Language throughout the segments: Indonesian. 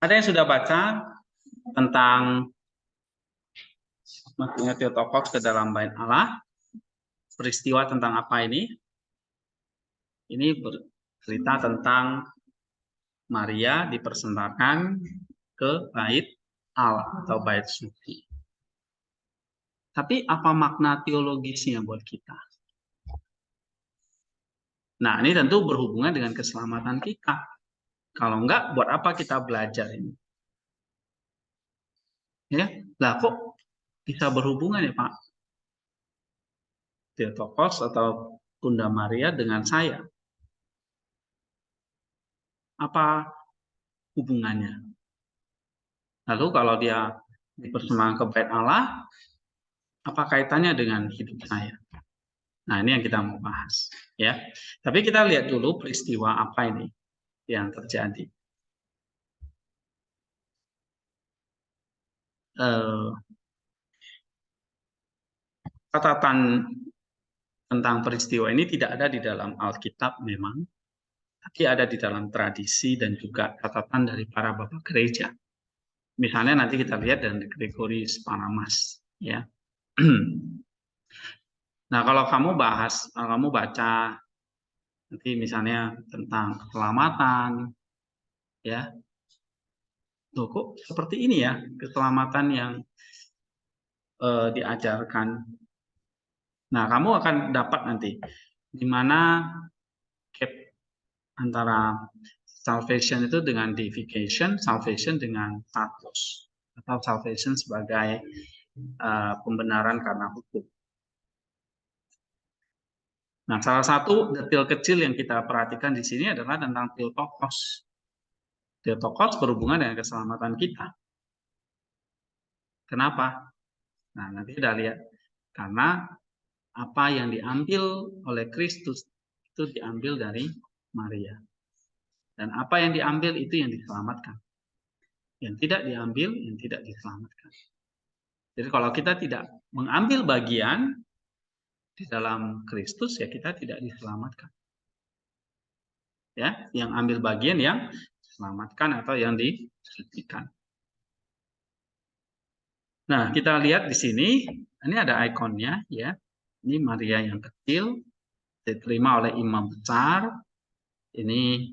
Ada yang sudah baca tentang masuknya Theotokos ke dalam bait Allah? Peristiwa tentang apa ini? Ini bercerita tentang Maria dipersembahkan ke bait Allah atau bait suci. Tapi apa makna teologisnya buat kita? Nah, ini tentu berhubungan dengan keselamatan kita. Kalau enggak, buat apa kita belajar ini? Ya, lah kok bisa berhubungan ya Pak? Theotokos atau Bunda Maria dengan saya? Apa hubungannya? Lalu kalau dia dipersembahkan ke bait Allah, apa kaitannya dengan hidup saya? Nah, ini yang kita mau bahas, ya. Tapi kita lihat dulu peristiwa apa ini yang terjadi. Catatan tentang peristiwa ini tidak ada di dalam Alkitab memang, tapi ada di dalam tradisi dan juga catatan dari para bapak gereja. Misalnya nanti kita lihat dari Gregorius Palamas, ya. Nah, kalau kamu baca nanti misalnya tentang keselamatan, ya, loh kok seperti ini ya keselamatan yang diajarkan. Nah, kamu akan dapat nanti di mana gap antara salvation itu dengan deification, salvation dengan status, atau salvation sebagai pembenaran karena hukum. Nah, salah satu detail kecil yang kita perhatikan di sini adalah tentang Theotokos. Theotokos berhubungan dengan keselamatan kita. Kenapa? Nah, nanti kita lihat. Karena apa yang diambil oleh Kristus itu diambil dari Maria. Dan apa yang diambil itu yang diselamatkan. Yang tidak diambil, yang tidak diselamatkan. Jadi kalau kita tidak mengambil bagian di dalam Kristus, ya kita tidak diselamatkan. Ya, yang ambil bagian yang diselamatkan atau yang disucikan. Nah, kita lihat di sini, ini ada ikonnya, ya. Ini Maria yang kecil, diterima oleh imam besar. Ini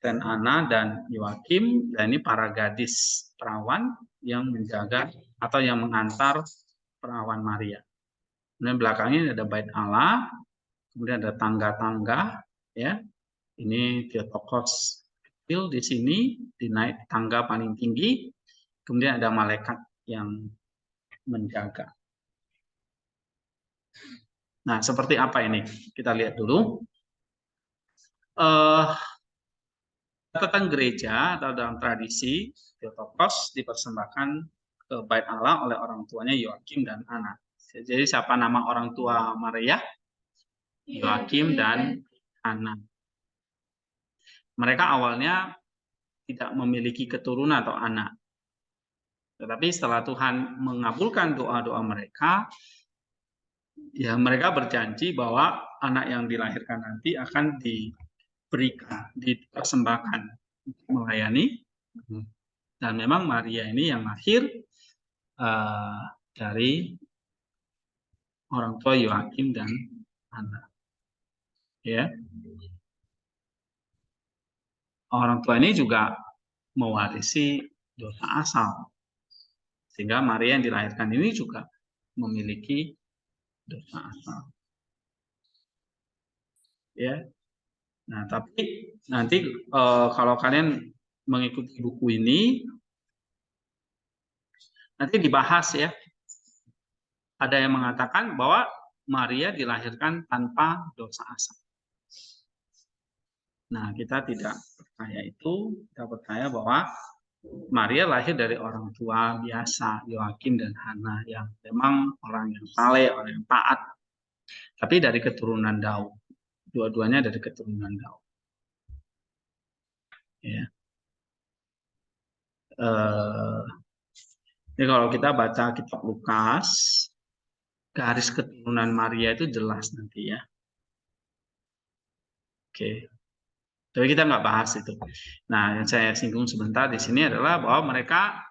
dan Ana dan Yoakim, dan ini para gadis perawan yang menjaga atau yang mengantar perawan Maria. Kemudian belakangnya ada bait Allah, kemudian ada tangga-tangga, ya. Ini Theotokos kecil di sini, dinaik tangga paling tinggi, kemudian ada malaikat yang menjaga. Nah, seperti apa ini? Kita lihat dulu. Catatan gereja atau dalam tradisi, Theotokos dipersembahkan ke bait Allah oleh orang tuanya Yoakim dan Ana. Jadi siapa nama orang tua Maria? Yoakim dan Ana. Mereka awalnya tidak memiliki keturunan atau anak. Tetapi setelah Tuhan mengabulkan doa-doa mereka, ya mereka berjanji bahwa anak yang dilahirkan nanti akan diberikan, dipersembahkan untuk melayani. Dan memang Maria ini yang lahir dari orang tua Yoakim dan Ana. Ya, orang tua ini juga mewarisi dosa asal, sehingga Maria yang dilahirkan ini juga memiliki dosa asal. Ya, nah tapi nanti kalau kalian mengikuti buku ini, nanti dibahas ya. Ada yang mengatakan bahwa Maria dilahirkan tanpa dosa asal. Nah, kita tidak percaya itu, kita percaya bahwa Maria lahir dari orang tua biasa, Yoakim dan Hana, yang memang orang yang saleh, orang yang taat, tapi dari keturunan Daud. Dua-duanya dari keturunan Daud. Ya. Jadi kalau kita baca kitab Lukas, garis keturunan Maria itu jelas nanti ya. Oke. Tapi kita nggak bahas itu. Nah, yang saya singgung sebentar di sini adalah bahwa mereka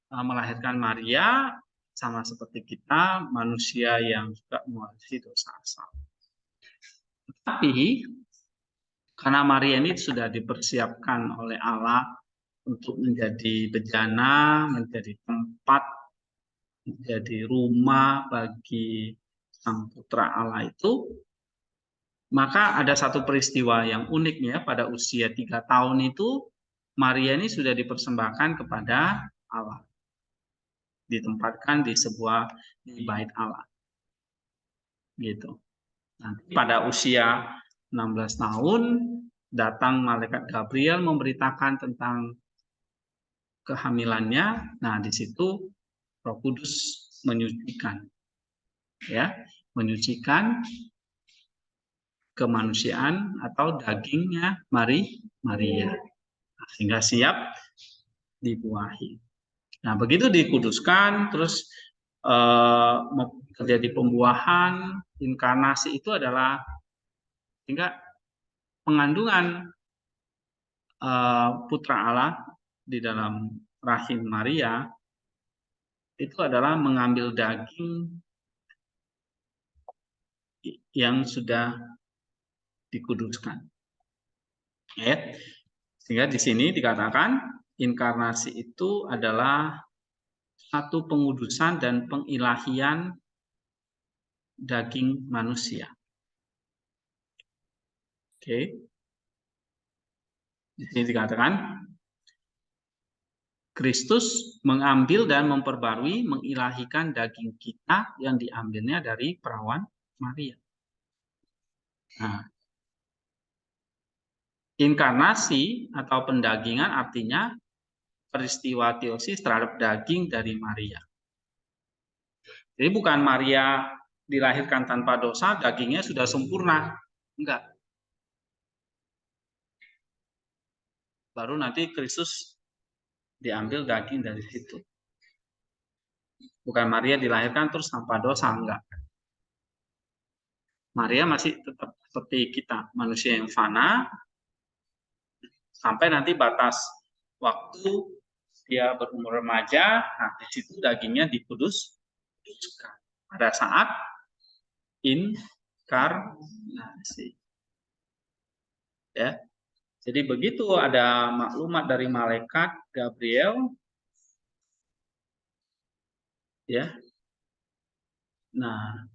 melahirkan Maria sama seperti kita, manusia yang juga mewarisi dosa asal. Tapi karena Maria ini sudah dipersiapkan oleh Allah untuk menjadi bejana, menjadi tempat, menjadi rumah bagi Sang Putra Allah itu, maka ada satu peristiwa yang uniknya pada usia 3 tahun itu, Maria ini sudah dipersembahkan kepada Allah. Ditempatkan di sebuah di bait Allah. Gitu. Nanti pada usia 16 tahun, datang malaikat Gabriel memberitakan tentang kehamilannya. Nah, di situ Roh Kudus menyucikan. Ya, menyucikan kemanusiaan atau dagingnya Maria sehingga siap dibuahi. Nah, begitu dikuduskan terus terjadi pembuahan, inkarnasi itu adalah sehingga pengandungan putra Allah di dalam rahim Maria itu adalah mengambil daging yang sudah dikuduskan. Ya. Sehingga di sini dikatakan inkarnasi itu adalah satu pengudusan dan pengilahian daging manusia. Oke. Di sini dikatakan Kristus mengambil dan memperbarui, mengilahikan daging kita yang diambilnya dari perawan Maria. Nah, inkarnasi atau pendagingan artinya peristiwa teosis terhadap daging dari Maria. Jadi bukan Maria dilahirkan tanpa dosa, dagingnya sudah sempurna. Enggak. Baru nanti Kristus diambil daging dari situ. Bukan Maria dilahirkan terus tanpa dosa, enggak. Maria masih tetap seperti kita, manusia yang fana, sampai nanti batas waktu dia berumur remaja, nah di situ dagingnya dikuduskan pada saat inkarnasi. Ya. Jadi begitu ada maklumat dari malaikat Gabriel, ya. Nah,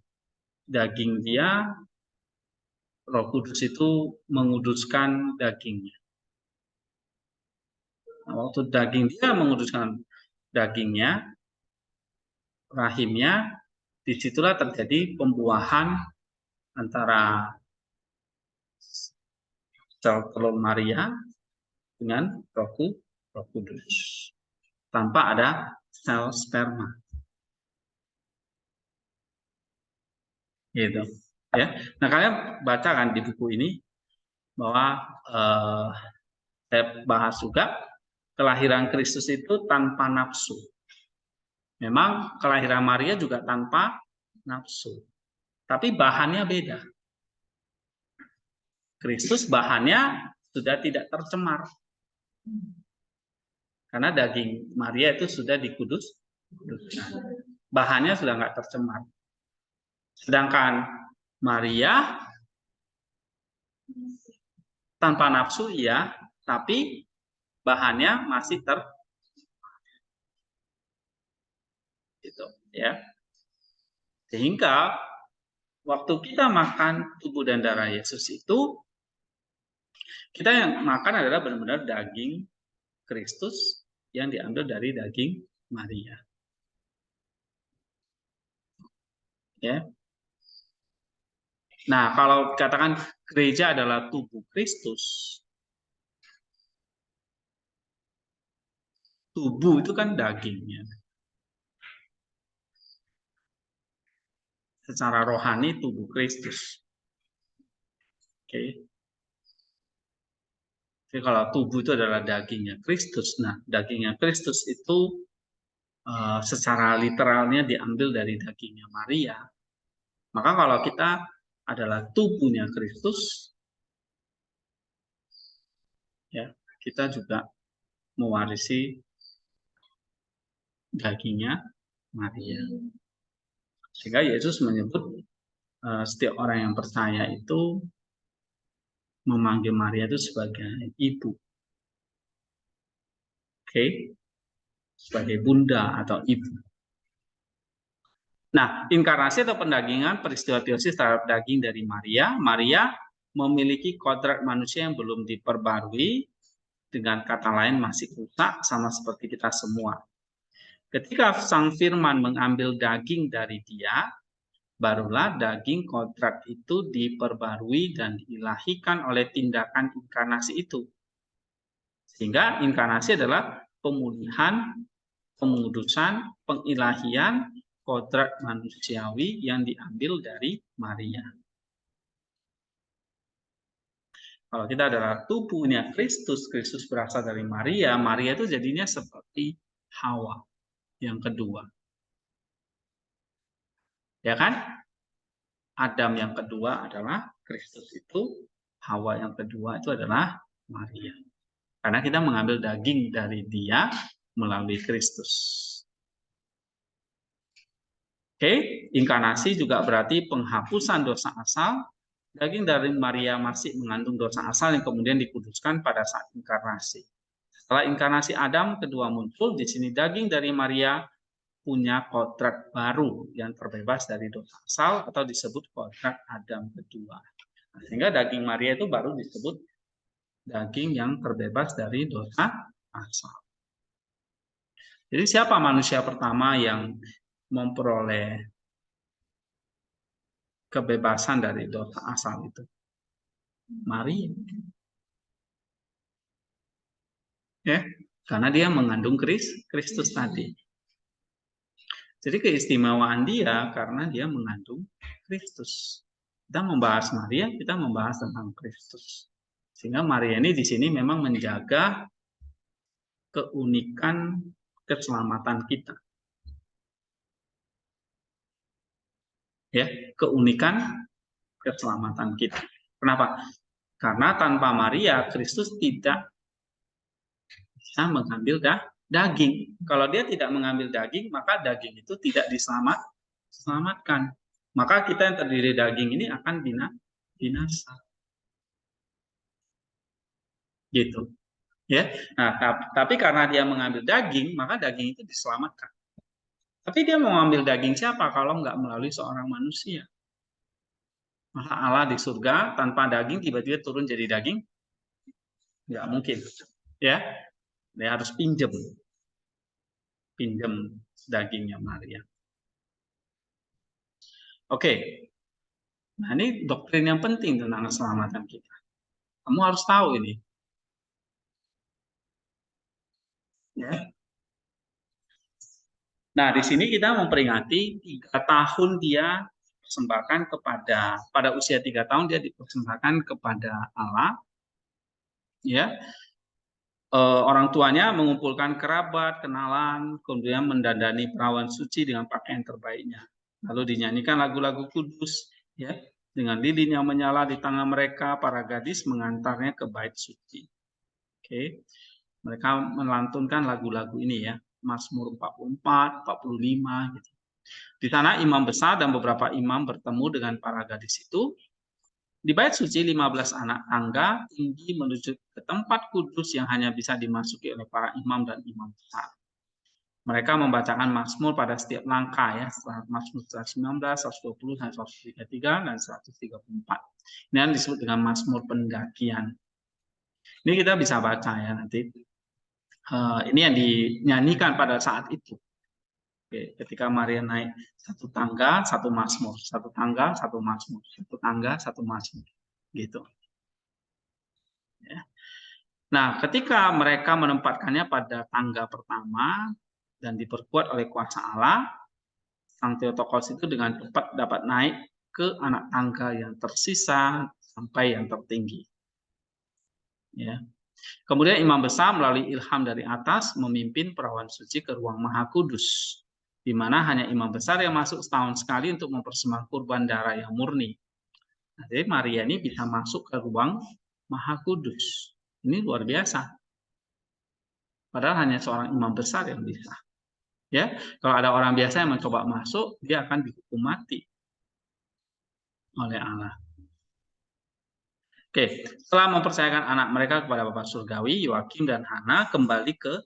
daging dia, Roh Kudus itu menguduskan dagingnya. Nah, waktu daging dia menguduskan dagingnya, rahimnya, disitulah terjadi pembuahan antara sel telur Maria dengan Roh Kudus tanpa ada sel sperma. Gitu. Ya. Nah, kalian baca kan di buku ini bahwa saya bahas juga kelahiran Kristus itu tanpa nafsu. Memang kelahiran Maria juga tanpa nafsu. Tapi bahannya beda. Kristus bahannya sudah tidak tercemar. Karena daging Maria itu sudah dikuduskan. Bahannya sudah nggak tercemar. Sedangkan Maria tanpa nafsu iya, tapi bahannya masih gitu ya. Sehingga waktu kita makan tubuh dan darah Yesus itu, kita yang makan adalah benar-benar daging Kristus yang diambil dari daging Maria. Ya. Nah, kalau katakan gereja adalah tubuh Kristus, tubuh itu kan dagingnya. Secara rohani tubuh Kristus. Oke. Jadi kalau tubuh itu adalah dagingnya Kristus, nah dagingnya Kristus itu secara literalnya diambil dari dagingnya Maria. Maka kalau kita adalah tubuhnya Kristus, ya, kita juga mewarisi dagingnya Maria. Sehingga Yesus menyebut setiap orang yang percaya itu memanggil Maria itu sebagai ibu. Oke? Sebagai bunda atau ibu. Nah, inkarnasi atau pendagingan peristiwa teosis terhadap daging dari Maria. Maria memiliki kodrat manusia yang belum diperbarui, dengan kata lain masih rusak, sama seperti kita semua. Ketika Sang Firman mengambil daging dari dia, barulah daging kodrat itu diperbarui dan diilahikan oleh tindakan inkarnasi itu. Sehingga inkarnasi adalah pemulihan, pengudusan, pengilahian kodrat manusiawi yang diambil dari Maria. Kalau kita adalah tubuhnya Kristus, Kristus berasal dari Maria, Maria itu jadinya seperti Hawa yang kedua. Ya kan? Adam yang kedua adalah Kristus itu, Hawa yang kedua itu adalah Maria. Karena kita mengambil daging dari dia melalui Kristus. Oke, inkarnasi juga berarti penghapusan dosa asal. Daging dari Maria masih mengandung dosa asal yang kemudian dikuduskan pada saat inkarnasi. Setelah inkarnasi Adam kedua muncul, di sini daging dari Maria punya kodrat baru yang terbebas dari dosa asal atau disebut kodrat Adam kedua. Sehingga daging Maria itu baru disebut daging yang terbebas dari dosa asal. Jadi siapa manusia pertama yang memperoleh kebebasan dari dosa asal itu? Maria. Ya, karena dia mengandung Kristus tadi. Jadi keistimewaan dia karena dia mengandung Kristus. Kita membahas Maria, kita membahas tentang Kristus. Sehingga Maria ini di sini memang menjaga keunikan keselamatan kita. Ya, keunikan keselamatan kita. Kenapa? Karena tanpa Maria, Kristus tidak bisa mengambil daging. Kalau dia tidak mengambil daging, maka daging itu tidak diselamatkan. Maka kita yang terdiri daging ini akan binasa. Gitu. Ya. Nah, tapi karena dia mengambil daging, maka daging itu diselamatkan. Tapi dia mau ambil daging siapa kalau nggak melalui seorang manusia? Maka Allah di surga tanpa daging tiba-tiba turun jadi daging? Nggak mungkin. Ya, dia harus pinjem dagingnya Maria. Oke. Nah, ini doktrin yang penting tentang keselamatan kita. Kamu harus tahu ini. Ya. Nah, di sini kita memperingati 3 tahun dia persembahkan pada usia 3 tahun dia dipersembahkan kepada Allah. Ya. Orang tuanya mengumpulkan kerabat, kenalan, kemudian mendandani perawan suci dengan pakaian terbaiknya. Lalu dinyanyikan lagu-lagu kudus, ya, dengan lilin yang menyala di tangan mereka, para gadis mengantarnya ke bait suci. Oke. Mereka melantunkan lagu-lagu ini ya, Mazmur 44, 45 gitu. Di sana imam besar dan beberapa imam bertemu dengan para gadis itu. Di bait suci 15 anak tangga tinggi menuju ke tempat kudus yang hanya bisa dimasuki oleh para imam dan imam besar. Mereka membacakan Mazmur pada setiap langkah ya, Mazmur 119, 120, 133 dan 134. Ini yang disebut dengan Mazmur pendakian. Ini kita bisa baca ya nanti. Ini yang dinyanyikan pada saat itu. Oke, ketika Maria naik satu tangga, satu mazmur, satu tangga, satu mazmur, satu tangga, satu mazmur, gitu. Ya. Nah, ketika mereka menempatkannya pada tangga pertama dan diperkuat oleh kuasa Allah, Sang Theotokos itu dengan cepat dapat naik ke anak tangga yang tersisa sampai yang tertinggi. Ya. Kemudian imam besar melalui ilham dari atas memimpin perawan suci ke ruang Maha Kudus, di mana hanya imam besar yang masuk setahun sekali untuk mempersembahkan kurban darah yang murni. Nah, jadi Maria ini bisa masuk ke ruang Maha Kudus. Ini luar biasa. Padahal hanya seorang imam besar yang bisa. Ya, kalau ada orang biasa yang mencoba masuk, dia akan dihukum mati oleh Allah. Oke, setelah mempercayakan anak mereka kepada Bapa Surgawi, Yoakim dan Hana kembali ke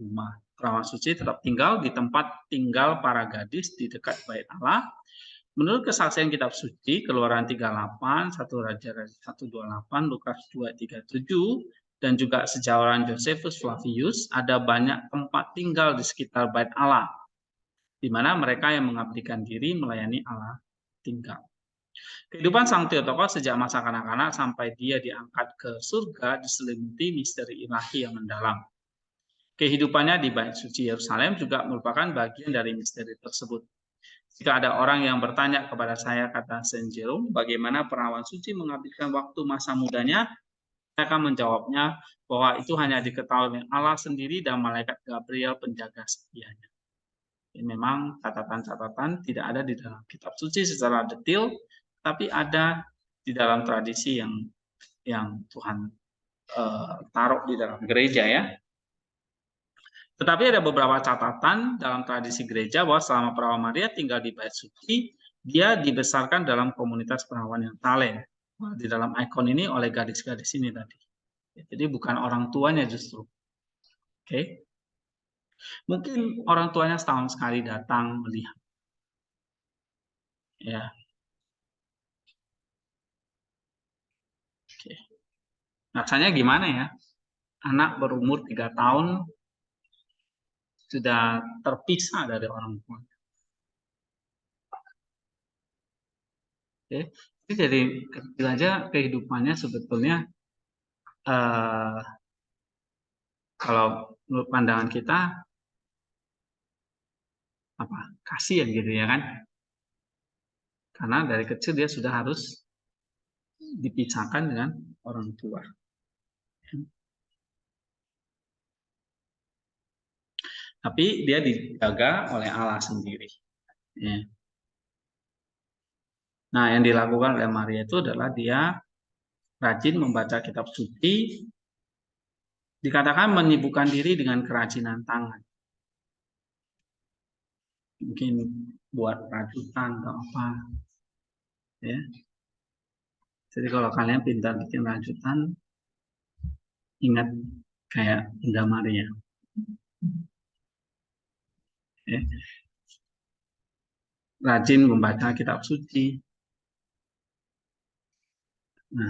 rumah. Perawan suci tetap tinggal di tempat tinggal para gadis di dekat bait Allah. Menurut kesaksian kitab suci, Keluaran 38, 1 Raja-Raja 128, Lukas 237, dan juga sejarawan Josephus Flavius, ada banyak tempat tinggal di sekitar bait Allah, di mana mereka yang mengabdikan diri melayani Allah tinggal. Kehidupan Sang Theotokos sejak masa kanak-kanak sampai dia diangkat ke surga diselimuti misteri ilahi yang mendalam. Kehidupannya di Bait Suci Yerusalem juga merupakan bagian dari misteri tersebut. Jika ada orang yang bertanya kepada saya, kata Saint Jerome, bagaimana perawan suci menghabiskan waktu masa mudanya, saya akan menjawabnya bahwa itu hanya diketahui oleh Allah sendiri dan malaikat Gabriel penjaga setianya. Ini memang catatan-catatan tidak ada di dalam kitab suci secara detail, tapi ada di dalam tradisi yang Tuhan taruh di dalam gereja ya. Tetapi ada beberapa catatan dalam tradisi gereja bahwa selama Perawan Maria tinggal di Bait Suci, dia dibesarkan dalam komunitas perawan yang talent. Di dalam ikon ini oleh gadis-gadis ini tadi. Jadi bukan orang tuanya justru. Oke. Mungkin orang tuanya setahun sekali datang melihat. Ya. Oke. Rasanya gimana ya? Anak berumur 3 tahun sudah terpisah dari orang tua. Oke. Jadi dari kecil aja kehidupannya sebetulnya kalau menurut pandangan kita apa kasihan gitu ya kan, karena dari kecil dia sudah harus dipisahkan dengan orang tua. Tapi dia dijaga oleh Allah sendiri. Ya. Nah, yang dilakukan oleh Maria itu adalah dia rajin membaca kitab suci, dikatakan menyibukkan diri dengan kerajinan tangan. Mungkin buat rajutan atau apa. Ya. Jadi kalau kalian pintar bikin rajutan, ingat kayak Bunda Maria. Ya. Rajin membaca kitab suci. Nah,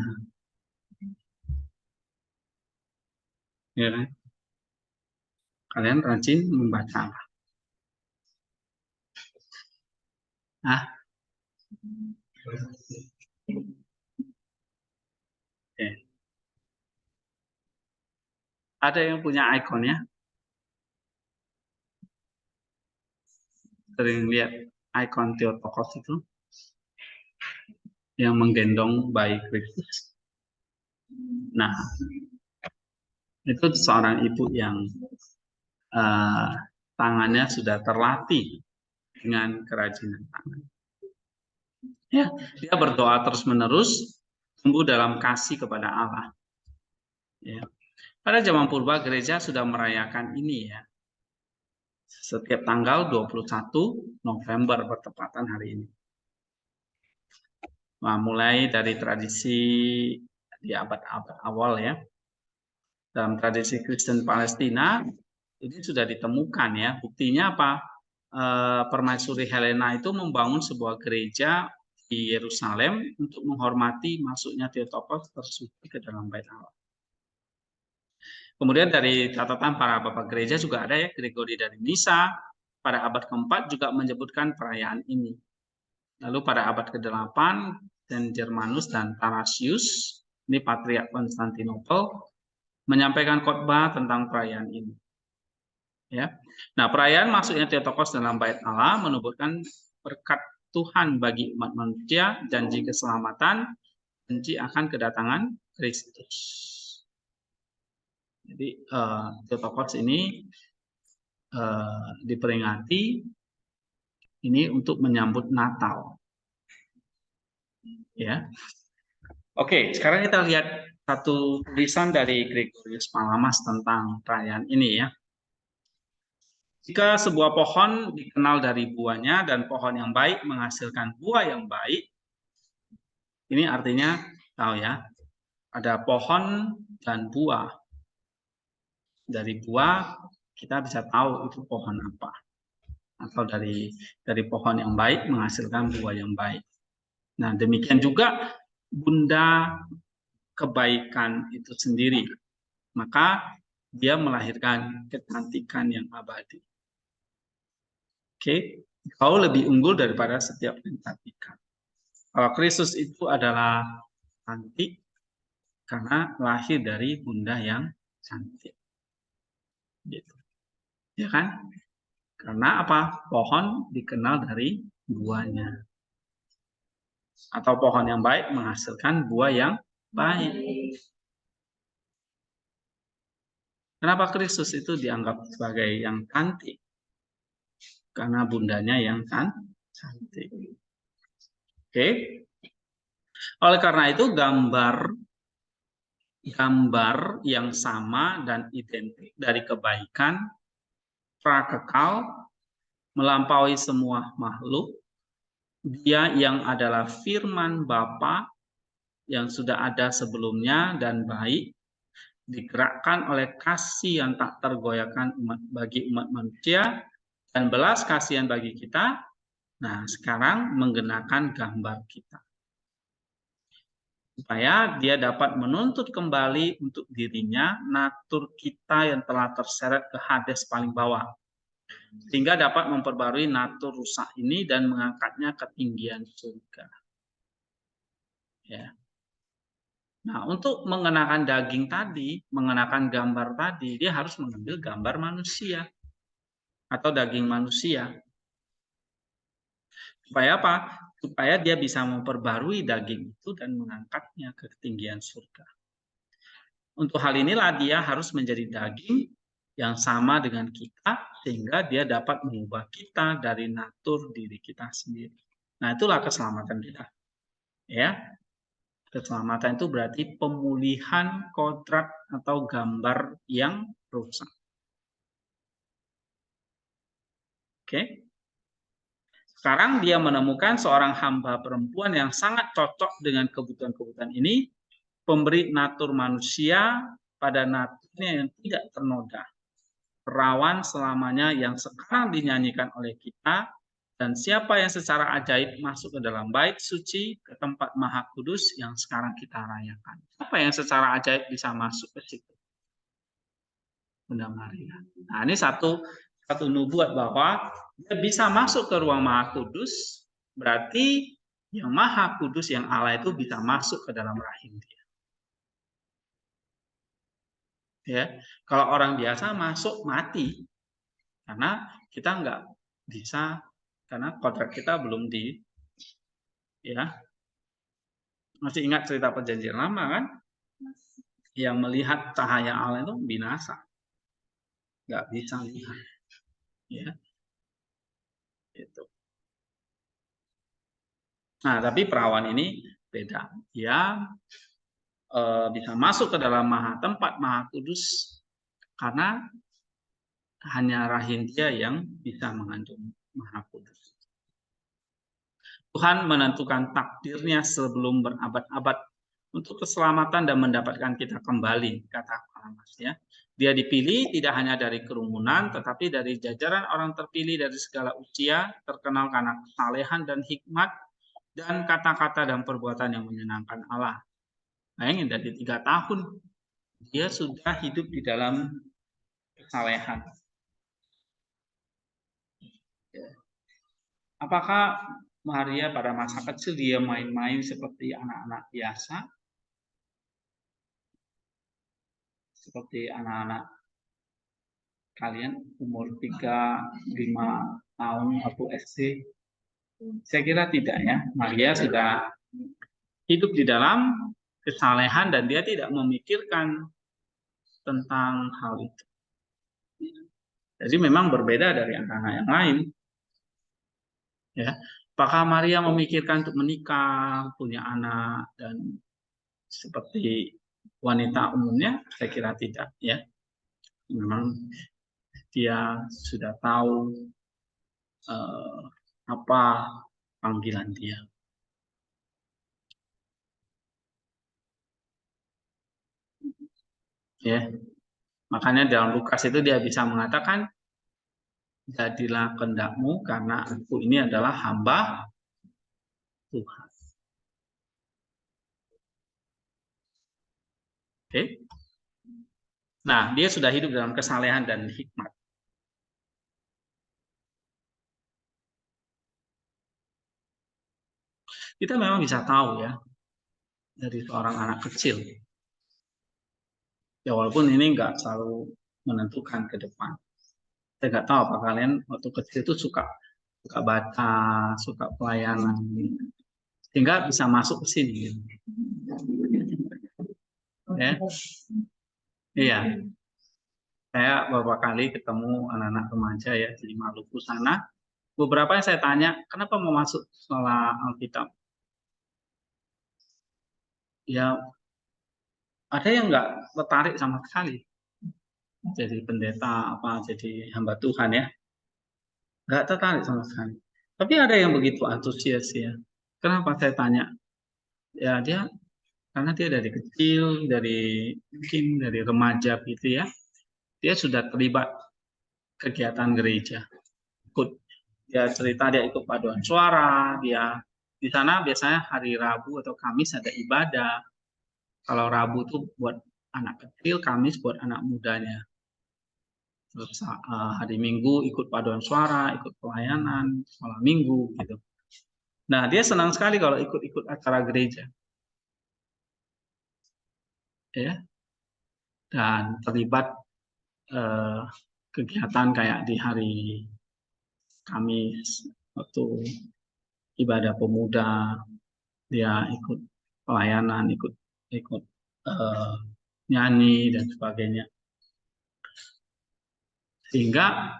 ya kan? Kalian rajin membaca. Ah, oke. Ada yang punya ikonnya? Sering lihat ikon Theotokos itu yang menggendong bayi Kristus. Nah, itu seorang ibu yang tangannya sudah terlatih dengan kerajinan tangan. Ya, dia berdoa terus-menerus, tumbuh dalam kasih kepada Allah. Ya. Pada zaman purba gereja sudah merayakan ini ya. Setiap tanggal 21 November bertepatan hari ini. Nah, mulai dari tradisi di abad-abad awal ya. Dalam tradisi Kristen Palestina ini sudah ditemukan ya. Buktinya apa? Permaisuri Helena itu membangun sebuah gereja di Yerusalem untuk menghormati masuknya Theotokos tersuci ke dalam bait Allah. Kemudian dari catatan para bapak gereja juga ada ya, Gregory dari Nisa pada abad keempat juga menyebutkan perayaan ini. Lalu pada abad ke-8 dan Germanus dan Tarasius, ini Patriark Konstantinopel, menyampaikan khotbah tentang perayaan ini. Ya. Nah, perayaan masuknya Theotokos dalam bait Allah menubuhkan berkat Tuhan bagi umat manusia, janji keselamatan, janji akan kedatangan Kristus. Jadi Theotokos ini diperingati ini untuk menyambut Natal. Ya. Oke, sekarang kita lihat satu tulisan dari Gregorius Palamas tentang perayaan ini ya. Jika sebuah pohon dikenal dari buahnya dan pohon yang baik menghasilkan buah yang baik, ini artinya tahu ya, ada pohon dan buah. Dari buah kita bisa tahu itu pohon apa. Atau dari pohon yang baik menghasilkan buah yang baik. Nah, demikian juga bunda kebaikan itu sendiri. Maka dia melahirkan kecantikan yang abadi. Oke, kau lebih unggul daripada setiap kecantikan. Kalau Kristus itu adalah cantik karena lahir dari bunda yang cantik. Gitu. Ya kan? Karena apa? Pohon dikenal dari buahnya. Atau pohon yang baik menghasilkan buah yang baik. Kenapa Kristus itu dianggap sebagai yang cantik? Karena bundanya yang cantik. Oke. Oleh karena itu gambar yang sama dan identik dari kebaikan prakekal melampaui semua makhluk. Dia yang adalah firman Bapa yang sudah ada sebelumnya dan baik, digerakkan oleh kasih yang tak tergoyahkan bagi umat manusia dan belas kasihan bagi kita. Nah, sekarang menggenakan gambar kita. Supaya dia dapat menuntut kembali untuk dirinya natur kita yang telah terseret ke Hades paling bawah. Sehingga dapat memperbarui natur rusak ini dan mengangkatnya ke tinggian surga. Ya. Nah, untuk mengenakan daging tadi, mengenakan gambar tadi, dia harus mengambil gambar manusia atau daging manusia. Supaya apa? Supaya dia bisa memperbarui daging itu dan mengangkatnya ke ketinggian surga. Untuk hal inilah dia harus menjadi daging yang sama dengan kita sehingga dia dapat mengubah kita dari natur diri kita sendiri. Nah, itulah keselamatan kita. Ya. Keselamatan itu berarti pemulihan kodrat atau gambar yang rusak. Oke. Sekarang dia menemukan seorang hamba perempuan yang sangat cocok dengan kebutuhan-kebutuhan ini, pemberi natur manusia pada naturnya yang tidak ternoda. Perawan selamanya yang sekarang dinyanyikan oleh kita, dan siapa yang secara ajaib masuk ke dalam bait suci, ke tempat maha kudus yang sekarang kita rayakan. Siapa yang secara ajaib bisa masuk ke situ? Bunda Maria. Nah, ini satu nubuat bahwa dia bisa masuk ke ruang maha kudus, berarti yang maha kudus, yang Allah itu bisa masuk ke dalam rahim dia. Ya, kalau orang biasa masuk mati, karena kita nggak bisa, karena kodrat kita belum ya. Masih ingat cerita perjanjian lama kan? Yang melihat cahaya Allah itu binasa, nggak bisa lihat, ya. Itu. Nah, tapi perawan ini beda. Dia bisa masuk ke dalam tempat maha kudus karena hanya rahim dia yang bisa mengandung maha kudus. Tuhan menentukan takdirnya sebelum berabad-abad untuk keselamatan dan mendapatkan kita kembali, kata Palamas ya. Dia dipilih tidak hanya dari kerumunan, tetapi dari jajaran orang terpilih dari segala usia, terkenal karena kesalehan dan hikmat, dan kata-kata dan perbuatan yang menyenangkan Allah. Bayangin, dari 3 tahun, dia sudah hidup di dalam kesalehan. Apakah Maria pada masa kecil dia main-main seperti anak-anak biasa? Seperti anak-anak kalian umur 3-5 tahun waktu SD? Saya kira tidak ya. Maria sudah hidup di dalam kesalehan dan dia tidak memikirkan tentang hal itu. Jadi memang berbeda dari anak-anak yang lain. Ya, apakah Maria memikirkan untuk menikah, punya anak, dan seperti wanita umumnya saya kira tidak ya. Memang dia sudah tahu apa panggilan dia. Ya, makanya dalam Lukas itu dia bisa mengatakan, jadilah kehendakmu karena aku ini adalah hamba Tuhan. Oke. Nah, dia sudah hidup dalam kesalehan dan hikmat. Kita memang bisa tahu ya dari seorang anak kecil. Ya walaupun ini nggak selalu menentukan ke depan. Saya nggak tahu apa kalian waktu kecil itu suka baca, suka pelayanan, sehingga bisa masuk ke sini. Ya, iya. Saya beberapa kali ketemu anak-anak remaja ya di Maluku sana. Beberapa yang saya tanya, kenapa mau masuk sekolah Alkitab? Ya, ada yang nggak tertarik sama sekali jadi pendeta apa jadi hamba Tuhan ya, nggak tertarik sama sekali. Tapi ada yang begitu antusias ya. Kenapa saya tanya? Ya dia karena dia dari kecil, dari mungkin dari remaja gitu ya, dia sudah terlibat kegiatan gereja. Ikut dia cerita dia ikut paduan suara, dia di sana biasanya hari Rabu atau Kamis ada ibadah. Kalau Rabu tuh buat anak kecil, Kamis buat anak mudanya. Terus hari Minggu ikut paduan suara, ikut pelayanan, sekolah Minggu gitu. Nah, dia senang sekali kalau ikut-ikut acara gereja. Ya, dan terlibat kegiatan kayak di hari Kamis waktu ibadah pemuda, dia ikut pelayanan, ikut ikut eh, nyanyi dan sebagainya. Sehingga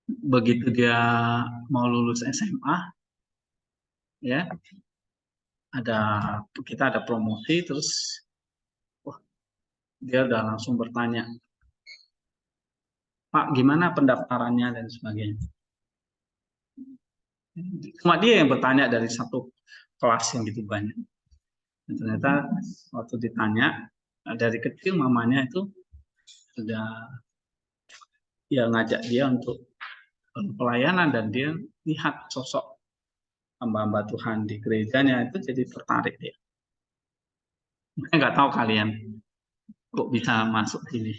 begitu dia mau lulus SMA, ya ada kita ada promosi, terus wah, dia udah langsung bertanya, Pak, gimana pendaftarannya dan sebagainya. Cuma dia yang bertanya dari satu kelas yang gitu banyak. Dan ternyata waktu ditanya dari kecil mamanya itu sudah ya ngajak dia untuk pelayanan dan dia lihat sosok hamba-hamba Tuhan di gerejanya itu jadi tertarik dia. Mungkin nggak tahu kalian kok bisa masuk sini.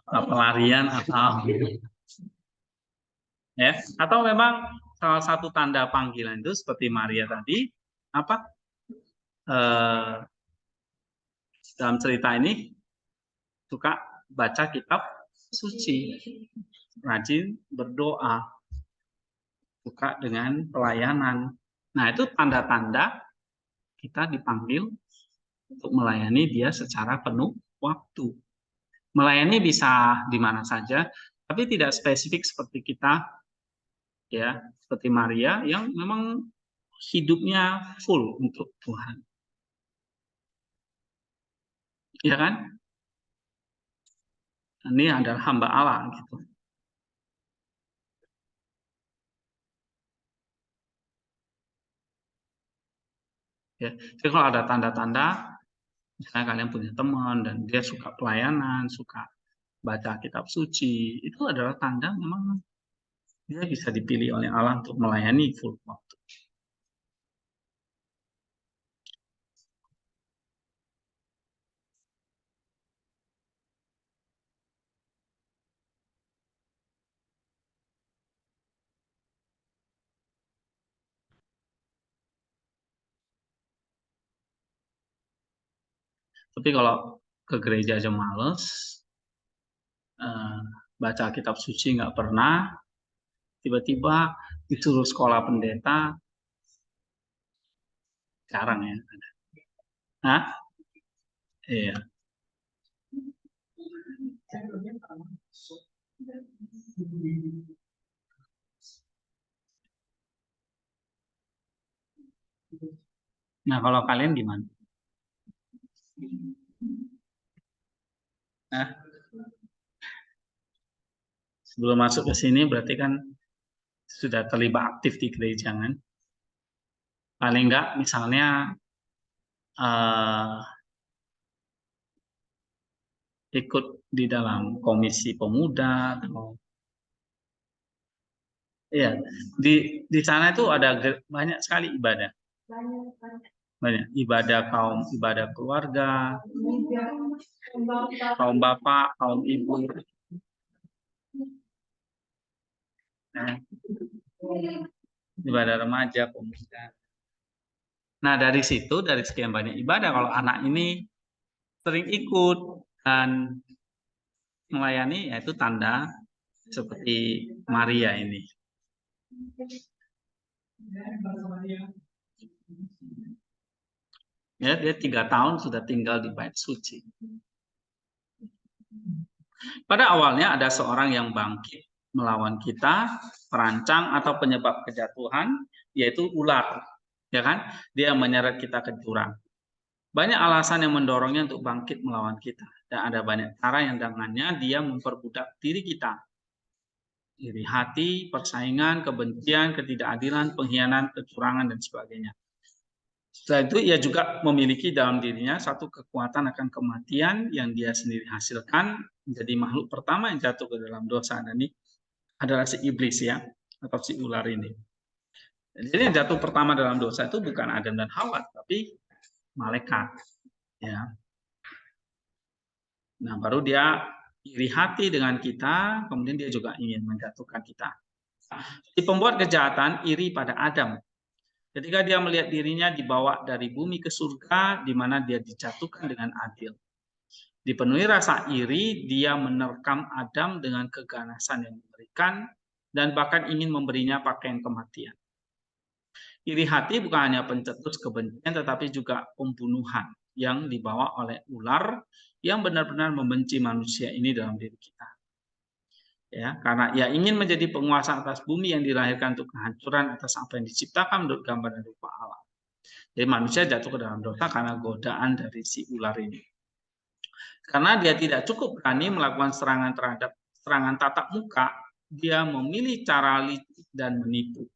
Pelarian atau ya atau memang salah satu tanda panggilan itu seperti Maria tadi apa dalam cerita ini suka baca kitab suci, rajin berdoa, suka dengan pelayanan. Nah, itu tanda-tanda kita dipanggil untuk melayani dia secara penuh waktu. Melayani bisa di mana saja, tapi tidak spesifik seperti kita, ya, seperti Maria yang memang hidupnya full untuk Tuhan. Ya kan? Ini adalah hamba Allah gitu. Ya, jadi kalau ada tanda-tanda, misalnya kalian punya teman dan dia suka pelayanan, suka baca kitab suci, itu adalah tanda memang dia bisa dipilih oleh Allah untuk melayani full waktu. Tapi kalau ke gereja aja males, baca kitab suci nggak pernah, tiba-tiba disuruh sekolah pendeta, jarang ya. Hah? Iya. Nah, kalau kalian gimana? Nah, sebelum masuk ke sini berarti kan sudah terlibat aktif di gereja kan. Paling enggak misalnya ikut di dalam komisi pemuda atau iya, di sana itu ada banyak sekali ibadah. Banyak ibadah kaum, ibadah keluarga, kaum bapak, kaum ibu. Nah, ibadah remaja, pemuda. Nah, dari situ, dari sekian banyak ibadah, kalau anak ini sering ikut dan melayani, yaitu tanda seperti Maria ini. Ya, dia 3 tahun sudah tinggal di bait suci. Pada awalnya ada seorang yang bangkit melawan kita, perancang atau penyebab kejatuhan, yaitu ular. Ya kan? Dia menyeret kita ke jurang. Banyak alasan yang mendorongnya untuk bangkit melawan kita. Dan ada banyak cara yang dengannya dia memperbudak diri kita. Iri hati, persaingan, kebencian, ketidakadilan, pengkhianatan, kecurangan, dan sebagainya. Setelah itu ia juga memiliki dalam dirinya satu kekuatan akan kematian yang dia sendiri hasilkan, menjadi makhluk pertama yang jatuh ke dalam dosa. Dan ini adalah si iblis ya, atau si ular ini. Jadi yang jatuh pertama dalam dosa itu bukan Adam dan Hawa, tapi malaikat. Ya. Nah, baru dia iri hati dengan kita, kemudian dia juga ingin menjatuhkan kita. Si pembuat kejahatan iri pada Adam. Ketika dia melihat dirinya dibawa dari bumi ke surga, di mana dia dijatuhkan dengan adil. Dipenuhi rasa iri, dia menerkam Adam dengan keganasan yang mengerikan, dan bahkan ingin memberinya pakaian kematian. Iri hati bukan hanya pencetus kebencian, tetapi juga pembunuhan yang dibawa oleh ular yang benar-benar membenci manusia ini dalam diri kita. Ya, karena ia ingin menjadi penguasa atas bumi yang dilahirkan untuk kehancuran atas apa yang diciptakan menurut gambar dan rupa Allah. Jadi manusia jatuh ke dalam dosa karena godaan dari si ular ini. Karena dia tidak cukup berani melakukan serangan tatap muka, dia memilih cara licik dan menipu.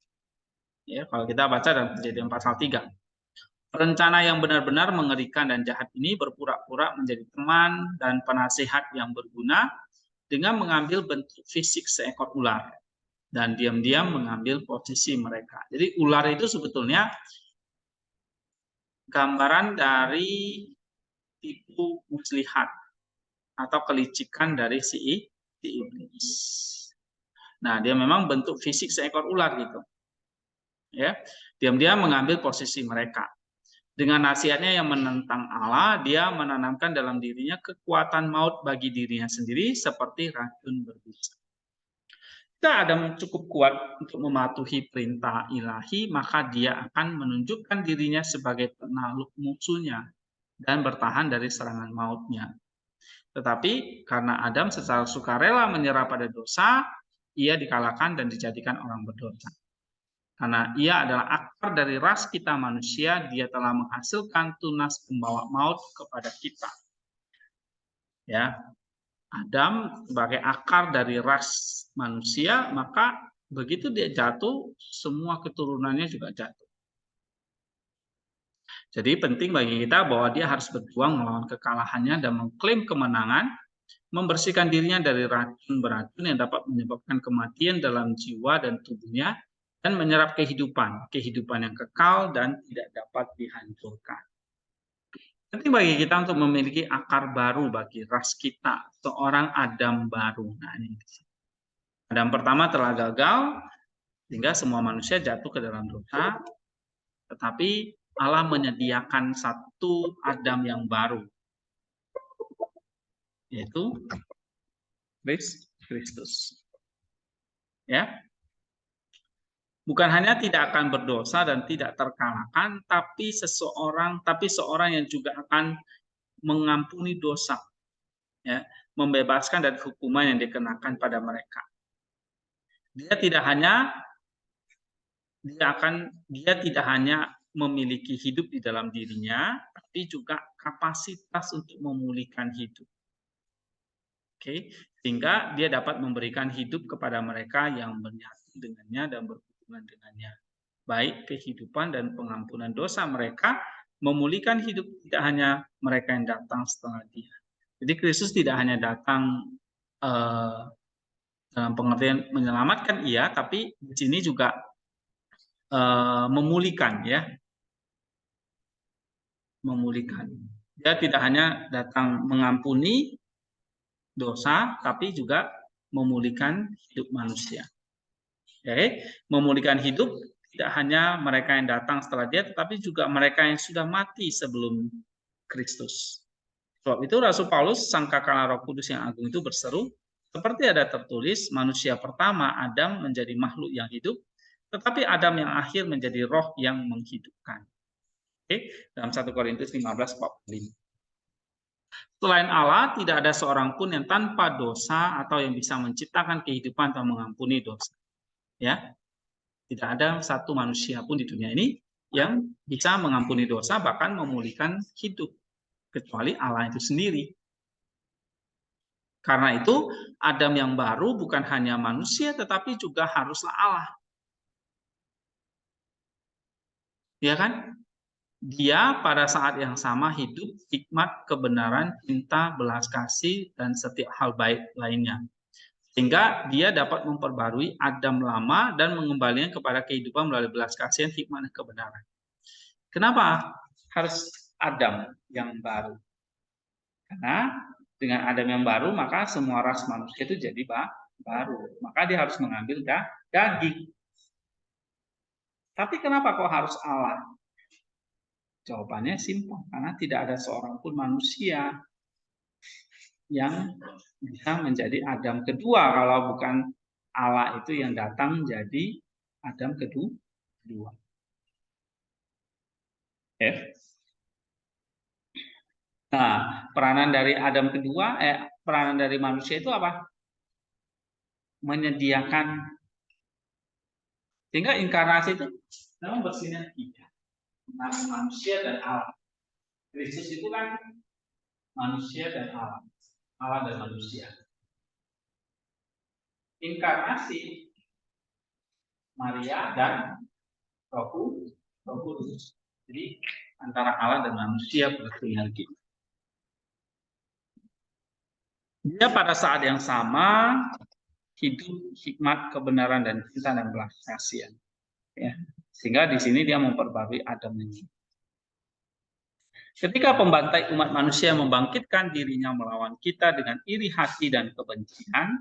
Ya, kalau kita baca dalam Kejadian pasal 3. Rencana yang benar-benar mengerikan dan jahat ini berpura-pura menjadi teman dan penasihat yang berguna dengan mengambil bentuk fisik seekor ular dan diam-diam mengambil posisi mereka. Jadi ular itu sebetulnya gambaran dari tipu muslihat atau kelicikan dari si iblis. Nah, dia memang bentuk fisik seekor ular gitu. Ya, diam-diam mengambil posisi mereka. Dengan nasihatnya yang menentang Allah, dia menanamkan dalam dirinya kekuatan maut bagi dirinya sendiri seperti racun berbisa. Jika Adam cukup kuat untuk mematuhi perintah ilahi, maka dia akan menunjukkan dirinya sebagai penakluk musuhnya dan bertahan dari serangan mautnya. Tetapi karena Adam secara sukarela menyerah pada dosa, ia dikalahkan dan dijadikan orang berdosa. Karena ia adalah akar dari ras kita manusia, dia telah menghasilkan tunas pembawa maut kepada kita. Ya, Adam sebagai akar dari ras manusia, maka begitu dia jatuh, semua keturunannya juga jatuh. Jadi penting bagi kita bahwa dia harus berjuang melawan kekalahannya dan mengklaim kemenangan, membersihkan dirinya dari racun beracun yang dapat menyebabkan kematian dalam jiwa dan tubuhnya, dan menyerap kehidupan yang kekal dan tidak dapat dihancurkan. Penting bagi kita untuk memiliki akar baru bagi ras kita, seorang Adam baru. Nah, ini Adam pertama telah gagal, sehingga semua manusia jatuh ke dalam dosa, tetapi Allah menyediakan satu Adam yang baru, yaitu Kristus. Ya, bukan hanya tidak akan berdosa dan tidak terkalahkan, tapi seorang yang juga akan mengampuni dosa, ya, membebaskan dari hukuman yang dikenakan pada mereka. Dia tidak hanya memiliki hidup di dalam dirinya, tapi juga kapasitas untuk memulihkan hidup. Oke, sehingga dia dapat memberikan hidup kepada mereka yang menyatu dengannya dan berhubungan dengannya. Baik kehidupan dan pengampunan dosa mereka, memulihkan hidup tidak hanya mereka yang datang setelah dia. Jadi Kristus tidak hanya datang dalam pengertian menyelamatkan, iya, tapi di sini juga memulihkan, ya, memulihkan. Dia tidak hanya datang mengampuni dosa, tapi juga memulihkan hidup manusia. Oke, memulihkan hidup tidak hanya mereka yang datang setelah dia, tetapi juga mereka yang sudah mati sebelum Kristus. Sebab itu Rasul Paulus, sang kakak Roh Kudus yang agung itu berseru, seperti ada tertulis, manusia pertama Adam menjadi makhluk yang hidup, tetapi Adam yang akhir menjadi roh yang menghidupkan. Oke, dalam 1 Korintus 15:45. Selain Allah, tidak ada seorang pun yang tanpa dosa atau yang bisa menciptakan kehidupan atau mengampuni dosa. Ya, tidak ada satu manusia pun di dunia ini yang bisa mengampuni dosa, bahkan memulihkan hidup, kecuali Allah itu sendiri. Karena itu, Adam yang baru bukan hanya manusia, tetapi juga haruslah Allah. Ya kan? Dia pada saat yang sama hidup, hikmat, kebenaran, cinta, belas kasih, dan setiap hal baik lainnya. Sehingga dia dapat memperbarui Adam lama dan mengembalikan kepada kehidupan melalui belas kasihan, hikmat, dan kebenaran. Kenapa harus Adam yang baru? Karena dengan Adam yang baru, maka semua ras manusia itu jadi baru. Maka dia harus mengambil daging. Tapi kenapa kok harus Allah? Jawabannya simpel, karena tidak ada seorang pun manusia yang bisa menjadi Adam kedua kalau bukan Allah itu yang datang menjadi Adam kedua. Ya. Nah, peranan dari Adam kedua, peranan dari manusia itu apa? Menyediakan. Sehingga inkarnasi itu memang bersinergi manusia dan Allah. Kristus itu kan manusia dan Allah, Allah dan manusia. Inkarnasi Maria dan Roh Kudus. Jadi antara Allah dan manusia bersinergi. Dia pada saat yang sama hidup, hikmat, kebenaran, dan cinta dan belas kasihan. Ya. Sehingga di sini dia memperbarui Adam ini. Ketika pembantai umat manusia membangkitkan dirinya melawan kita dengan iri hati dan kebencian,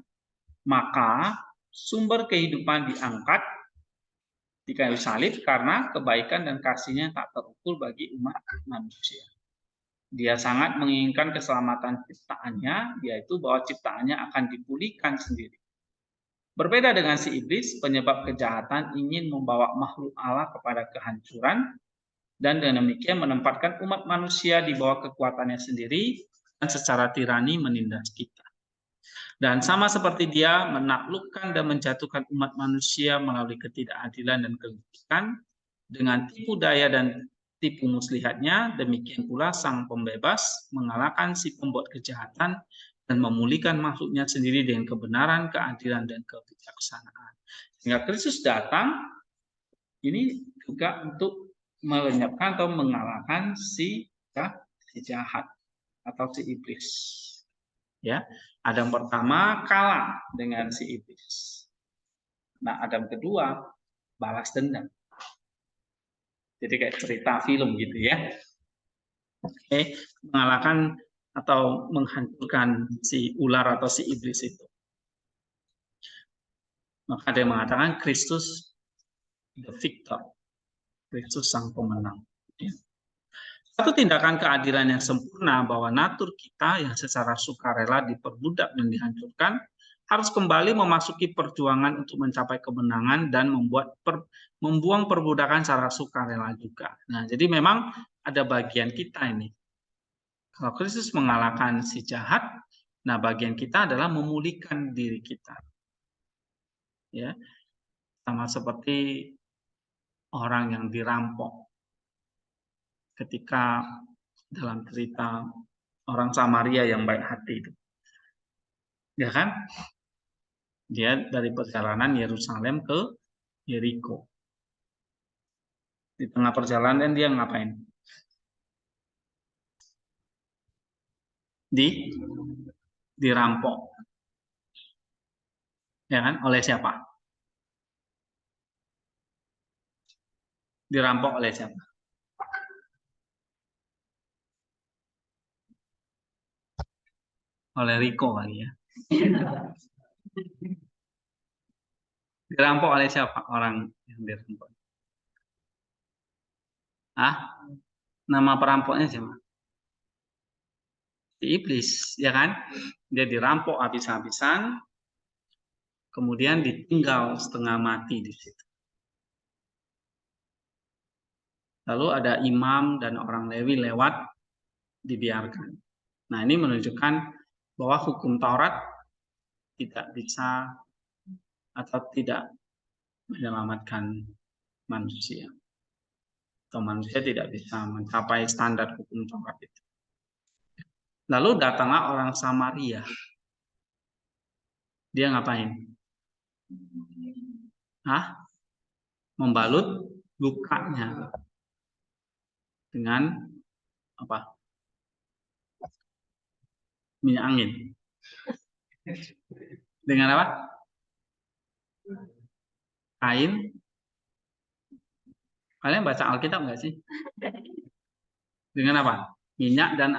maka sumber kehidupan diangkat di kayu salib karena kebaikan dan kasihnya tak terukur bagi umat manusia. Dia sangat menginginkan keselamatan ciptaannya, yaitu bahwa ciptaannya akan dipulihkan sendiri. Berbeda dengan si iblis, penyebab kejahatan ingin membawa makhluk Allah kepada kehancuran, dan dengan demikian menempatkan umat manusia di bawah kekuatannya sendiri dan secara tirani menindas kita. Dan sama seperti dia menaklukkan dan menjatuhkan umat manusia melalui ketidakadilan dan kelimpikan dengan tipu daya dan tipu muslihatnya, demikian pula sang pembebas mengalahkan si pembuat kejahatan dan memulihkan makhluknya sendiri dengan kebenaran, keadilan, dan kebijaksanaan. Sehingga Kristus datang ini juga untuk melenyapkan atau mengalahkan si jahat atau si iblis. Ya, Adam pertama kalah dengan si iblis. Nah, Adam kedua balas dendam. Jadi kayak cerita film gitu ya. Mengalahkan atau menghancurkan si ular atau si iblis itu. Maka ada yang mengatakan Kristus the victor. Kristus sang pemenang. Satu tindakan keadilan yang sempurna bahwa natur kita yang secara sukarela diperbudak dan dihancurkan harus kembali memasuki perjuangan untuk mencapai kemenangan dan membuang perbudakan secara sukarela juga. Nah, jadi memang ada bagian kita ini. Kalau Kristus mengalahkan si jahat, nah bagian kita adalah memulihkan diri kita. Ya. Sama seperti orang yang dirampok. ketika dalam cerita orang Samaria yang baik hati itu. Ya kan? Dia dari perjalanan Yerusalem ke Yeriko. Di tengah perjalanan dia ngapain? Dirampok. Ya kan? Oleh siapa? Dirampok oleh siapa? Oleh Riko kali ya. Dirampok oleh siapa orang yang dirampok? Nama perampoknya siapa? Iblis, ya kan? Dia dirampok habis-habisan, kemudian ditinggal setengah mati di situ. Lalu ada imam dan orang Lewi lewat, dibiarkan. Nah, ini menunjukkan bahwa hukum Taurat tidak bisa atau tidak menyelamatkan manusia. Atau manusia tidak bisa mencapai standar hukum Taurat itu. Lalu datanglah orang Samaria. Dia ngapain? Membalut lukanya dengan apa? Minyak angin. Dengan apa? Kain. Kalian baca Alkitab nggak sih? Dengan apa? Minyak dan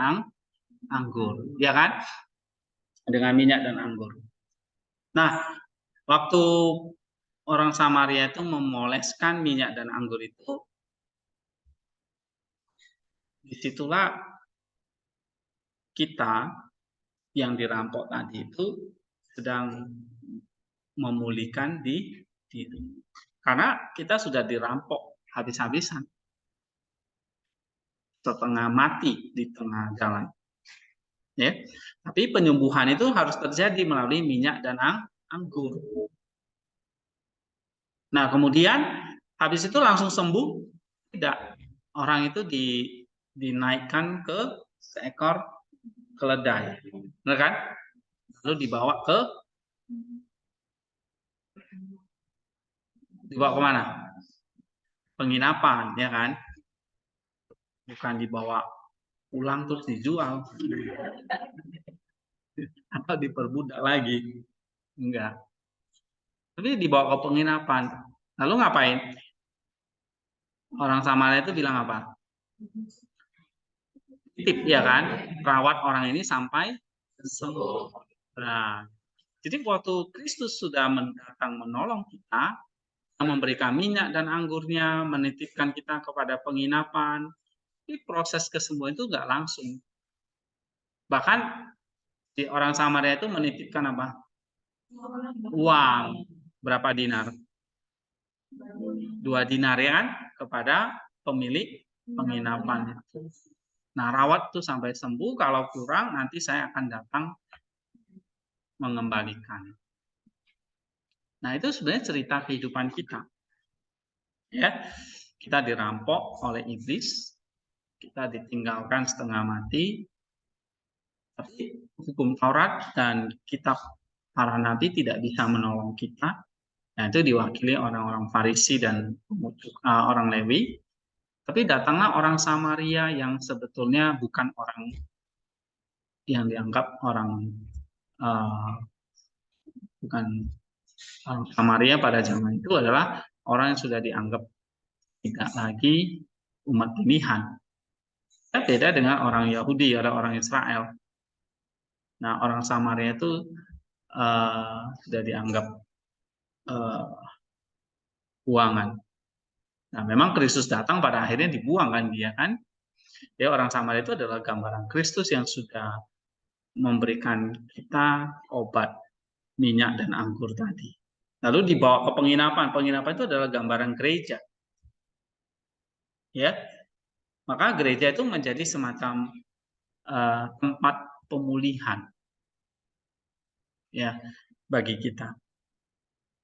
anggur. Ya kan? Dengan minyak dan anggur. Nah, waktu orang Samaria itu memoleskan minyak dan anggur itu, disitulah kita yang dirampok tadi itu sedang memulihkan diri. Karena kita sudah dirampok habis-habisan. Setengah mati di tengah jalan. Ya. Tapi penyembuhan itu harus terjadi melalui minyak dan anggur. Nah, kemudian habis itu langsung sembuh? Tidak. Orang itu dinaikkan ke seekor keledai. Benar kan? Lalu dibawa kemana? Penginapan, ya kan? Bukan dibawa pulang terus dijual. Atau diperbudak lagi. Enggak. Tapi dibawa ke penginapan. Lalu ngapain? Orang Samaria itu bilang apa? Titip, ya kan? Rawat orang ini sampai sembuh. Nah, jadi waktu Kristus sudah datang menolong kita, memberikan minyak dan anggurnya, menitipkan kita kepada penginapan, ini proses kesembuhan itu nggak langsung. Bahkan di orang Samaria itu menitipkan apa? Uang. Berapa dinar? 2 dinar, ya kan? Kepada pemilik penginapan. Nah, rawat tuh sampai sembuh. Kalau kurang, nanti saya akan datang mengembalikan. Nah, itu sebenarnya cerita kehidupan kita. Ya, kita dirampok oleh iblis, kita ditinggalkan setengah mati, tapi hukum Taurat dan kitab para nabi tidak bisa menolong kita. Nah, itu diwakili orang-orang Farisi dan orang Lewi. Tapi datanglah orang Samaria yang sebetulnya bukan orang yang dianggap orang bukan orang Samaria pada zaman itu adalah orang yang sudah dianggap tidak lagi umat pilihan. Beda dengan orang Yahudi, ada orang Israel. Nah, orang Samaria itu sudah dianggap buangan. Nah, memang Kristus datang pada akhirnya dibuang kan dia kan. Ya, orang Samaria itu adalah gambaran Kristus yang sudah memberikan kita obat minyak dan anggur tadi. Lalu dibawa ke penginapan. Penginapan itu adalah gambaran gereja. Ya, maka gereja itu menjadi semacam tempat pemulihan, ya, bagi kita.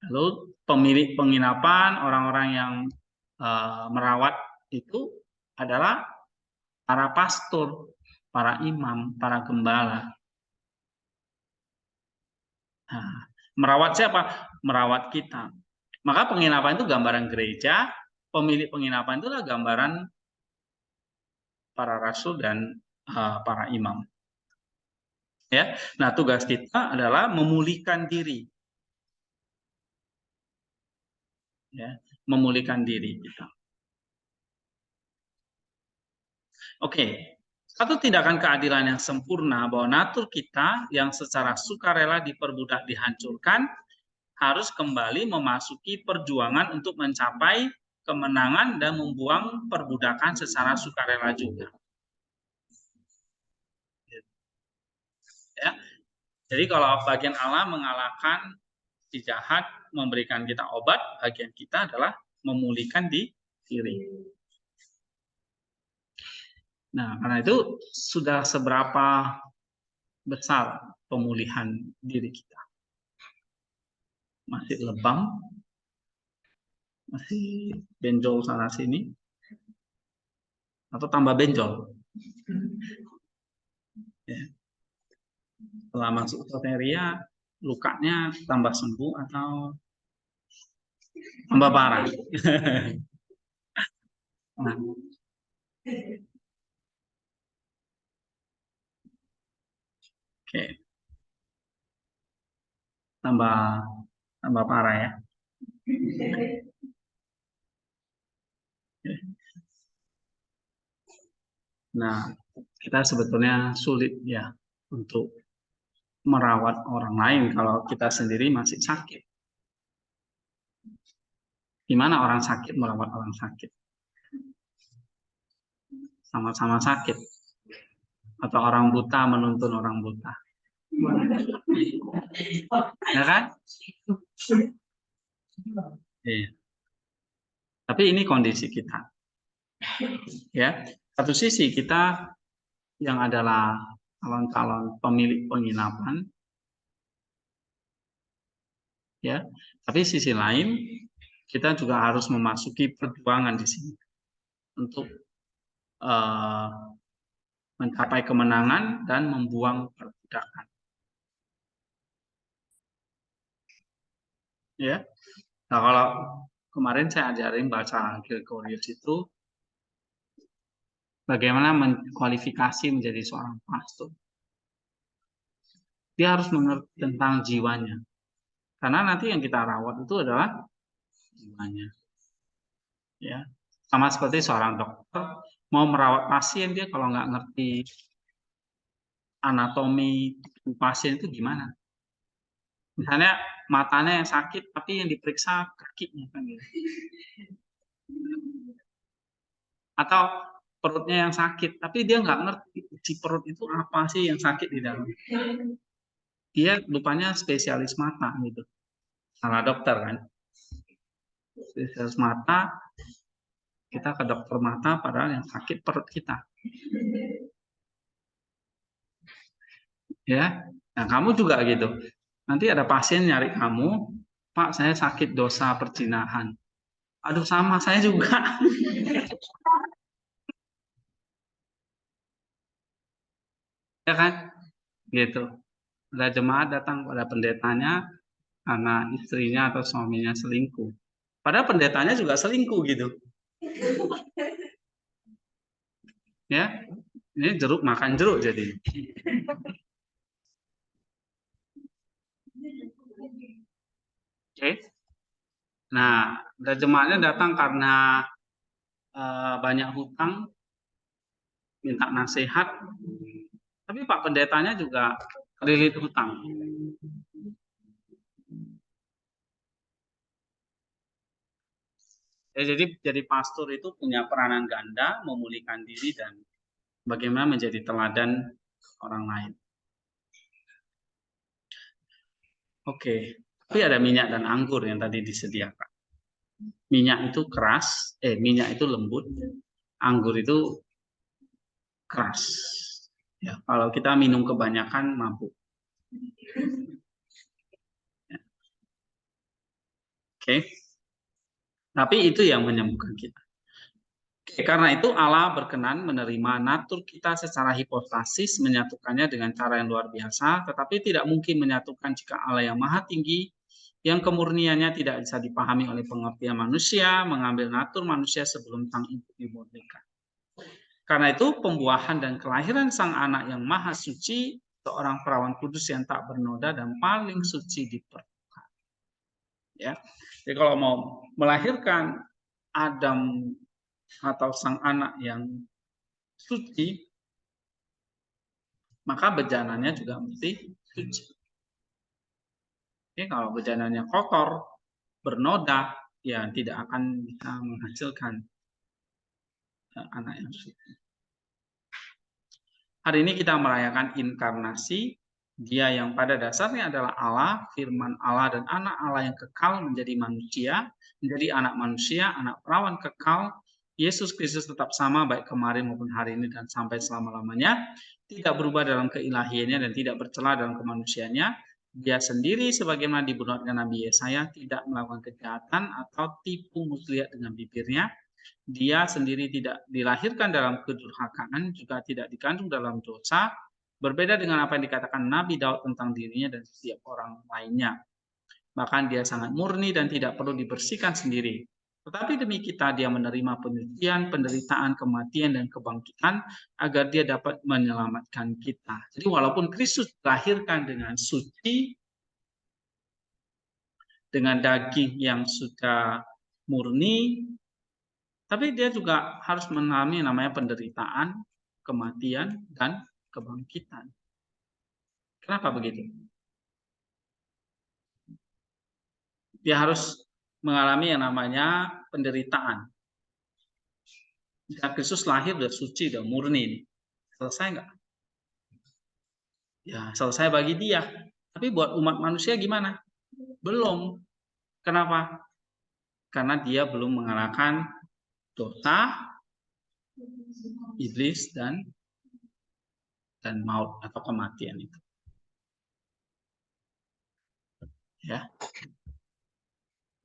Lalu pemilik penginapan, orang-orang yang merawat itu adalah para pastor, para imam, para gembala. Nah, merawat siapa? Merawat kita. Maka penginapan itu gambaran gereja, pemilik penginapan itu adalah gambaran para rasul dan para imam. Ya, nah tugas kita adalah memulihkan diri, ya, memulihkan diri kita. Oke, satu tindakan keadilan yang sempurna bahwa natur kita yang secara sukarela diperbudak dihancurkan harus kembali memasuki perjuangan untuk mencapai kemenangan dan membuang perbudakan secara sukarela juga. Ya. Jadi kalau bagian Allah mengalahkan si jahat, memberikan kita obat, bagian kita adalah memulihkan diri. Nah, karena itu sudah seberapa besar pemulihan diri kita? Masih lebam, masih benjol sana sini, atau tambah benjol? Ya. Setelah masuk soteria, lukanya tambah sembuh atau tambah parah? Nah. Oke. Tambah parah ya. Nah, kita sebetulnya sulit ya untuk merawat orang lain kalau kita sendiri masih sakit. Gimana orang sakit merawat orang sakit? Sama-sama sakit. Atau orang buta menuntun orang buta. Ya kan? Iya. Tapi ini kondisi kita. Ya, satu sisi kita yang adalah calon-calon pemilik penginapan, ya. Tapi sisi lain kita juga harus memasuki perjuangan di sini untuk mencapai kemenangan dan membuang perbudakan. Ya, nah kalau kemarin saya ajarin bahasa Gregorius itu bagaimana mengkualifikasi menjadi seorang pastor. Dia harus mengerti tentang jiwanya, karena nanti yang kita rawat itu adalah jiwanya. Ya, sama seperti seorang dokter mau merawat pasien, dia kalau nggak ngerti anatomi pasien itu gimana? Misalnya matanya yang sakit, tapi yang diperiksa kakinya kan gitu. Atau perutnya yang sakit, tapi dia nggak ngerti si perut itu apa sih yang sakit di dalam. Dia lupanya spesialis mata gitu. Salah dokter kan. Spesialis mata, kita ke dokter mata padahal yang sakit perut kita. Ya, nah kamu juga gitu. Nanti ada pasien nyari kamu, Pak saya sakit dosa perzinahan. Aduh sama saya juga. Ya kan? Gitu. Ada jemaat datang pada pendetanya karena istrinya atau suaminya selingkuh. Padahal pendetanya juga selingkuh gitu. Ya, ini jeruk makan jeruk jadi. Oke. Nah, ada jemaatnya datang karena banyak hutang, minta nasihat. Tapi Pak pendetanya juga kelilit hutang. Ya, jadi pastor itu punya peranan ganda, memulihkan diri dan bagaimana menjadi teladan orang lain. Oke, tapi ada minyak dan anggur yang tadi disediakan. Minyak itu keras, minyak itu lembut, anggur itu keras. Ya, kalau kita minum kebanyakan mabuk. Ya. Oke, tapi itu yang menyembuhkan kita. Karena itu Allah berkenan menerima natur kita secara hipostasis, menyatukannya dengan cara yang luar biasa, tetapi tidak mungkin menyatukan jika Allah yang maha tinggi, yang kemurniannya tidak bisa dipahami oleh pengertian manusia, mengambil natur manusia sebelum sang ibu dimurnikan. Karena itu pembuahan dan kelahiran sang anak yang maha suci, seorang perawan kudus yang tak bernoda dan paling suci di permukaan. Ya, jadi kalau mau melahirkan Adam atau sang anak yang suci, maka bejananya juga mesti suci. Oke, kalau bejananya kotor, bernoda, ya tidak akan bisa menghasilkan anak yang suci. Hari ini kita merayakan inkarnasi, Dia yang pada dasarnya adalah Allah, firman Allah dan anak Allah yang kekal menjadi manusia, menjadi anak manusia, anak perawan kekal. Yesus Kristus tetap sama baik kemarin maupun hari ini dan sampai selama-lamanya, tidak berubah dalam keilahiannya dan tidak bercela dalam kemanusiaannya. Dia sendiri sebagaimana dibunuhkan Nabi Yesaya tidak melakukan kejahatan atau tipu muslihat dengan bibirnya. Dia sendiri tidak dilahirkan dalam kedurhakaan, juga tidak dikandung dalam dosa, berbeda dengan apa yang dikatakan Nabi Daud tentang dirinya dan setiap orang lainnya. Bahkan dia sangat murni dan tidak perlu dibersihkan sendiri. Tetapi demi kita dia menerima penyucian, penderitaan, kematian, dan kebangkitan agar dia dapat menyelamatkan kita. Jadi walaupun Kristus dilahirkan dengan suci, dengan daging yang sudah murni, tapi dia juga harus mengalami namanya penderitaan, kematian, dan kebangkitan. Kenapa begitu? Dia harus mengalami yang namanya penderitaan. Jika Kristus lahir sudah suci, sudah murni, selesai nggak? Ya selesai bagi dia. Tapi buat umat manusia gimana? Belum. Kenapa? Karena dia belum mengalahkan dosa, iblis, dan maut atau kematian itu. Ya.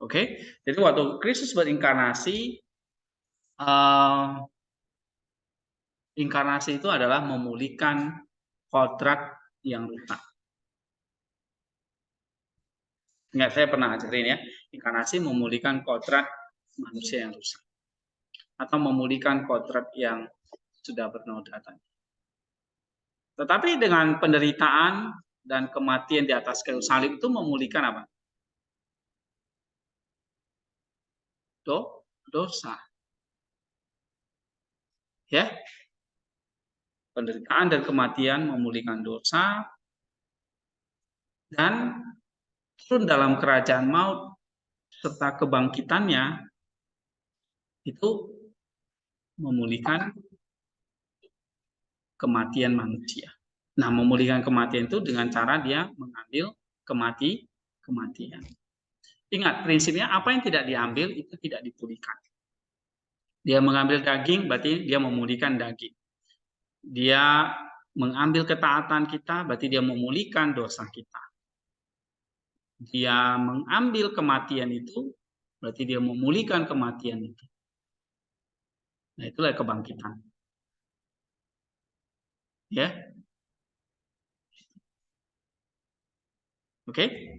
Oke, jadi waktu Kristus berinkarnasi, inkarnasi itu adalah memulihkan kodrat yang rusak. Ingat, saya pernah ajarin ya, inkarnasi memulihkan kodrat manusia yang rusak. Atau memulihkan kodrat yang sudah bernoda tadi. Tetapi dengan penderitaan dan kematian di atas kayu salib itu memulihkan apa? Dosa. Ya. Penderitaan dan kematian memulihkan dosa dan turun dalam kerajaan maut serta kebangkitannya itu memulihkan kematian manusia. Nah, memulihkan kematian itu dengan cara dia mengambil kematian. Ingat, prinsipnya apa yang tidak diambil itu tidak dipulihkan. Dia mengambil daging, berarti dia memulihkan daging. Dia mengambil ketaatan kita, berarti dia memulihkan dosa kita. Dia mengambil kematian itu, berarti dia memulihkan kematian itu. Nah, itulah kebangkitan. Ya. Oke.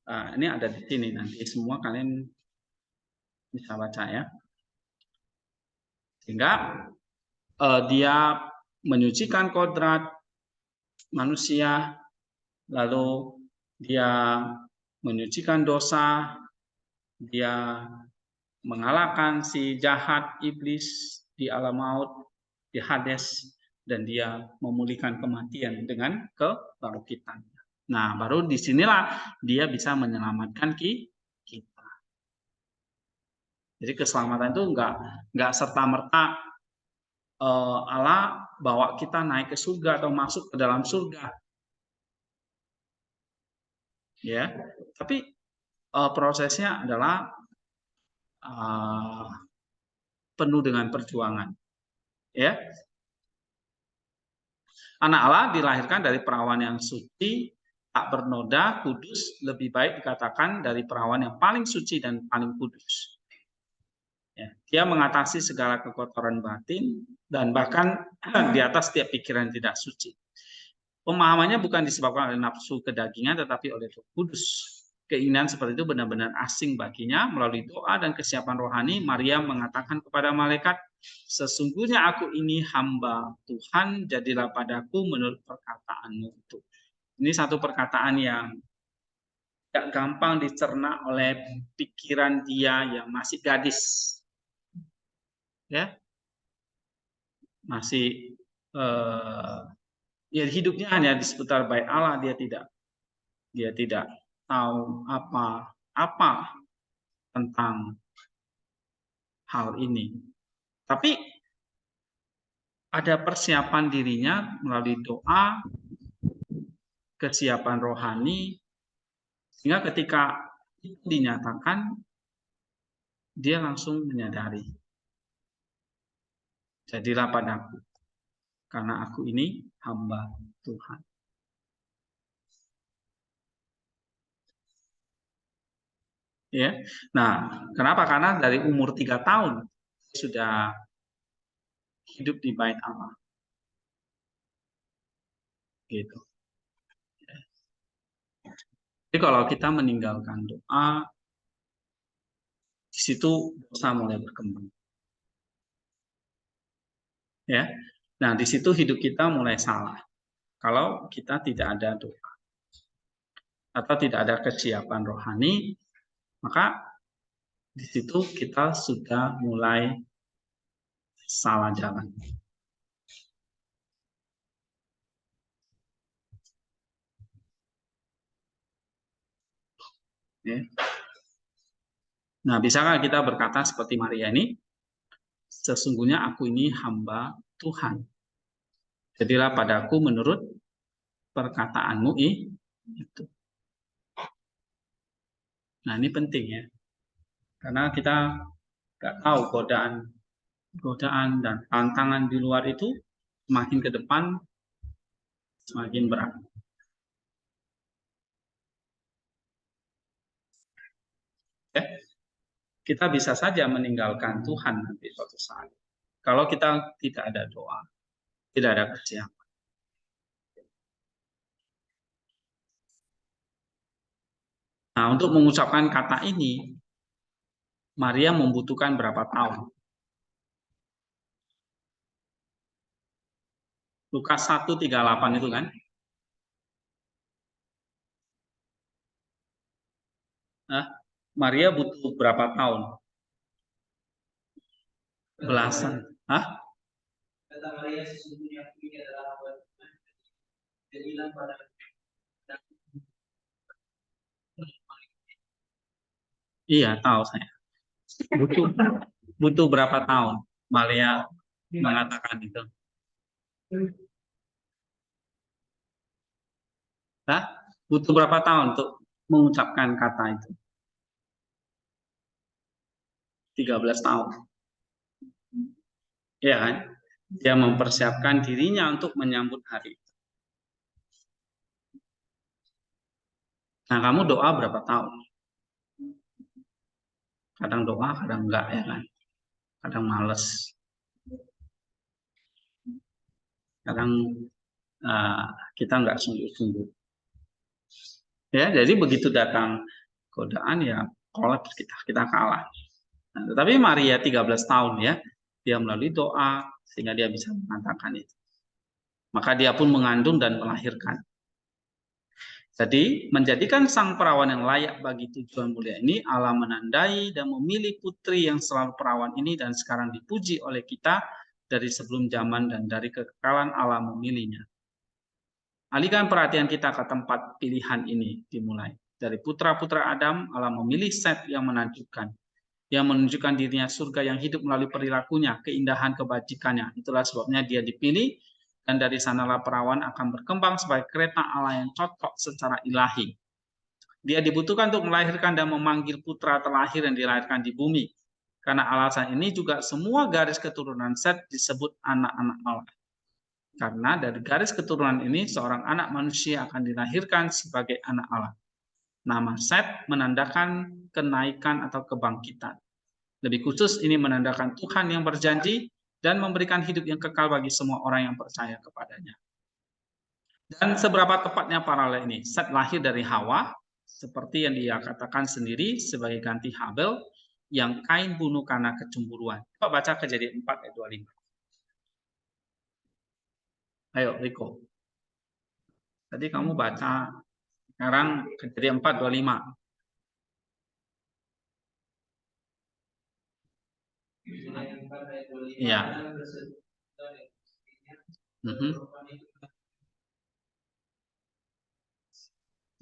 Ini ada di sini, nanti semua kalian bisa baca ya. Sehingga dia menyucikan kodrat manusia, lalu dia menyucikan dosa, dia mengalahkan si jahat iblis di alam maut, di Hades, dan dia memulihkan kematian dengan kebangkitan. Nah, baru disinilah dia bisa menyelamatkan kita. Jadi keselamatan itu enggak serta-merta Allah bawa kita naik ke surga atau masuk ke dalam surga. Ya, tapi prosesnya adalah penuh dengan perjuangan. Ya. Anak Allah dilahirkan dari perawan yang suci, tak bernoda, kudus, lebih baik dikatakan dari perawan yang paling suci dan paling kudus. Ya, dia mengatasi segala kekotoran batin dan bahkan di atas setiap pikiran tidak suci. Pemahamannya bukan disebabkan oleh nafsu kedagingan, tetapi oleh Roh Kudus. Keinginan seperti itu benar-benar asing baginya. Melalui doa dan kesiapan rohani, Maria mengatakan kepada malaikat, sesungguhnya aku ini hamba Tuhan, jadilah padaku menurut perkataanmu itu. Ini satu perkataan yang tidak gampang dicerna oleh pikiran dia yang masih gadis. Ya, masih ya hidupnya hanya di seputar bait Allah, dia tidak tahu apa tentang hal ini. Tapi ada persiapan dirinya melalui doa, kesiapan rohani, sehingga ketika itu dinyatakan, dia langsung menyadari, jadilah padaku, karena aku ini hamba Tuhan. Ya, nah, kenapa? Karena dari umur 3 tahun sudah hidup di bait Allah, gitu. Jadi kalau kita meninggalkan doa, di situ dosa mulai berkembang. Ya, nah di situ hidup kita mulai salah. Kalau kita tidak ada doa atau tidak ada kesiapan rohani, maka di situ kita sudah mulai salah jalan. Ya. Nah, bisakah kita berkata seperti Maria ini, sesungguhnya aku ini hamba Tuhan. Jadilah padaku menurut perkataanmu itu. Nah, ini penting ya. Karena kita nggak tahu godaan dan tantangan di luar itu semakin ke depan semakin berat. Ya. Kita bisa saja meninggalkan Tuhan nanti suatu saat. Kalau kita tidak ada doa, tidak ada kesiapan. Nah, untuk mengucapkan kata ini, Maria membutuhkan berapa tahun? Lukas 1:38 itu kan? Nah, Maria butuh berapa tahun? Belasan. Hah? Kata Maria sesungguhnya ini adalah jadilah pada Iya, tahu saya. Butuh berapa tahun Maria mengatakan itu? Hah? Butuh berapa tahun untuk mengucapkan kata itu? 13 tahun. Ya kan? Dia mempersiapkan dirinya untuk menyambut hari itu. Nah, kamu doa berapa tahun? Kadang doa, kadang enggak ya kan? Kadang males. Kadang kita enggak sungguh-sungguh. Ya, jadi begitu datang godaan ya kolaps kita kalah. Nah, tetapi Maria 13 tahun ya, dia melalui doa sehingga dia bisa mengatakan itu. Maka dia pun mengandung dan melahirkan. Jadi, menjadikan sang perawan yang layak bagi tujuan mulia ini, Allah menandai dan memilih putri yang selalu perawan ini dan sekarang dipuji oleh kita dari sebelum zaman dan dari kekekalan Allah memilihnya. Alihkan perhatian kita ke tempat pilihan ini dimulai. Dari putra-putra Adam, Allah memilih Set yang menakjubkan, yang menunjukkan dirinya surga yang hidup melalui perilakunya, keindahan kebajikannya. Itulah sebabnya dia dipilih, dan dari sanalah perawan akan berkembang sebagai kereta Allah yang cocok secara ilahi. Dia dibutuhkan untuk melahirkan dan memanggil putra terlahir yang dilahirkan di bumi. Karena alasan ini juga semua garis keturunan Set disebut anak-anak Allah. Karena dari garis keturunan ini seorang anak manusia akan dilahirkan sebagai anak Allah. Nama Set menandakan kenaikan atau kebangkitan. Lebih khusus ini menandakan Tuhan yang berjanji dan memberikan hidup yang kekal bagi semua orang yang percaya kepadanya. Dan seberapa tepatnya paralel ini? Set lahir dari Hawa, seperti yang dia katakan sendiri sebagai ganti Habel, yang Kain bunuh karena kecemburuan. Coba baca Kejadian 4 ayat 25. Ayo, Riko. Tadi kamu baca, sekarang Kejadian 4, 25. Iya.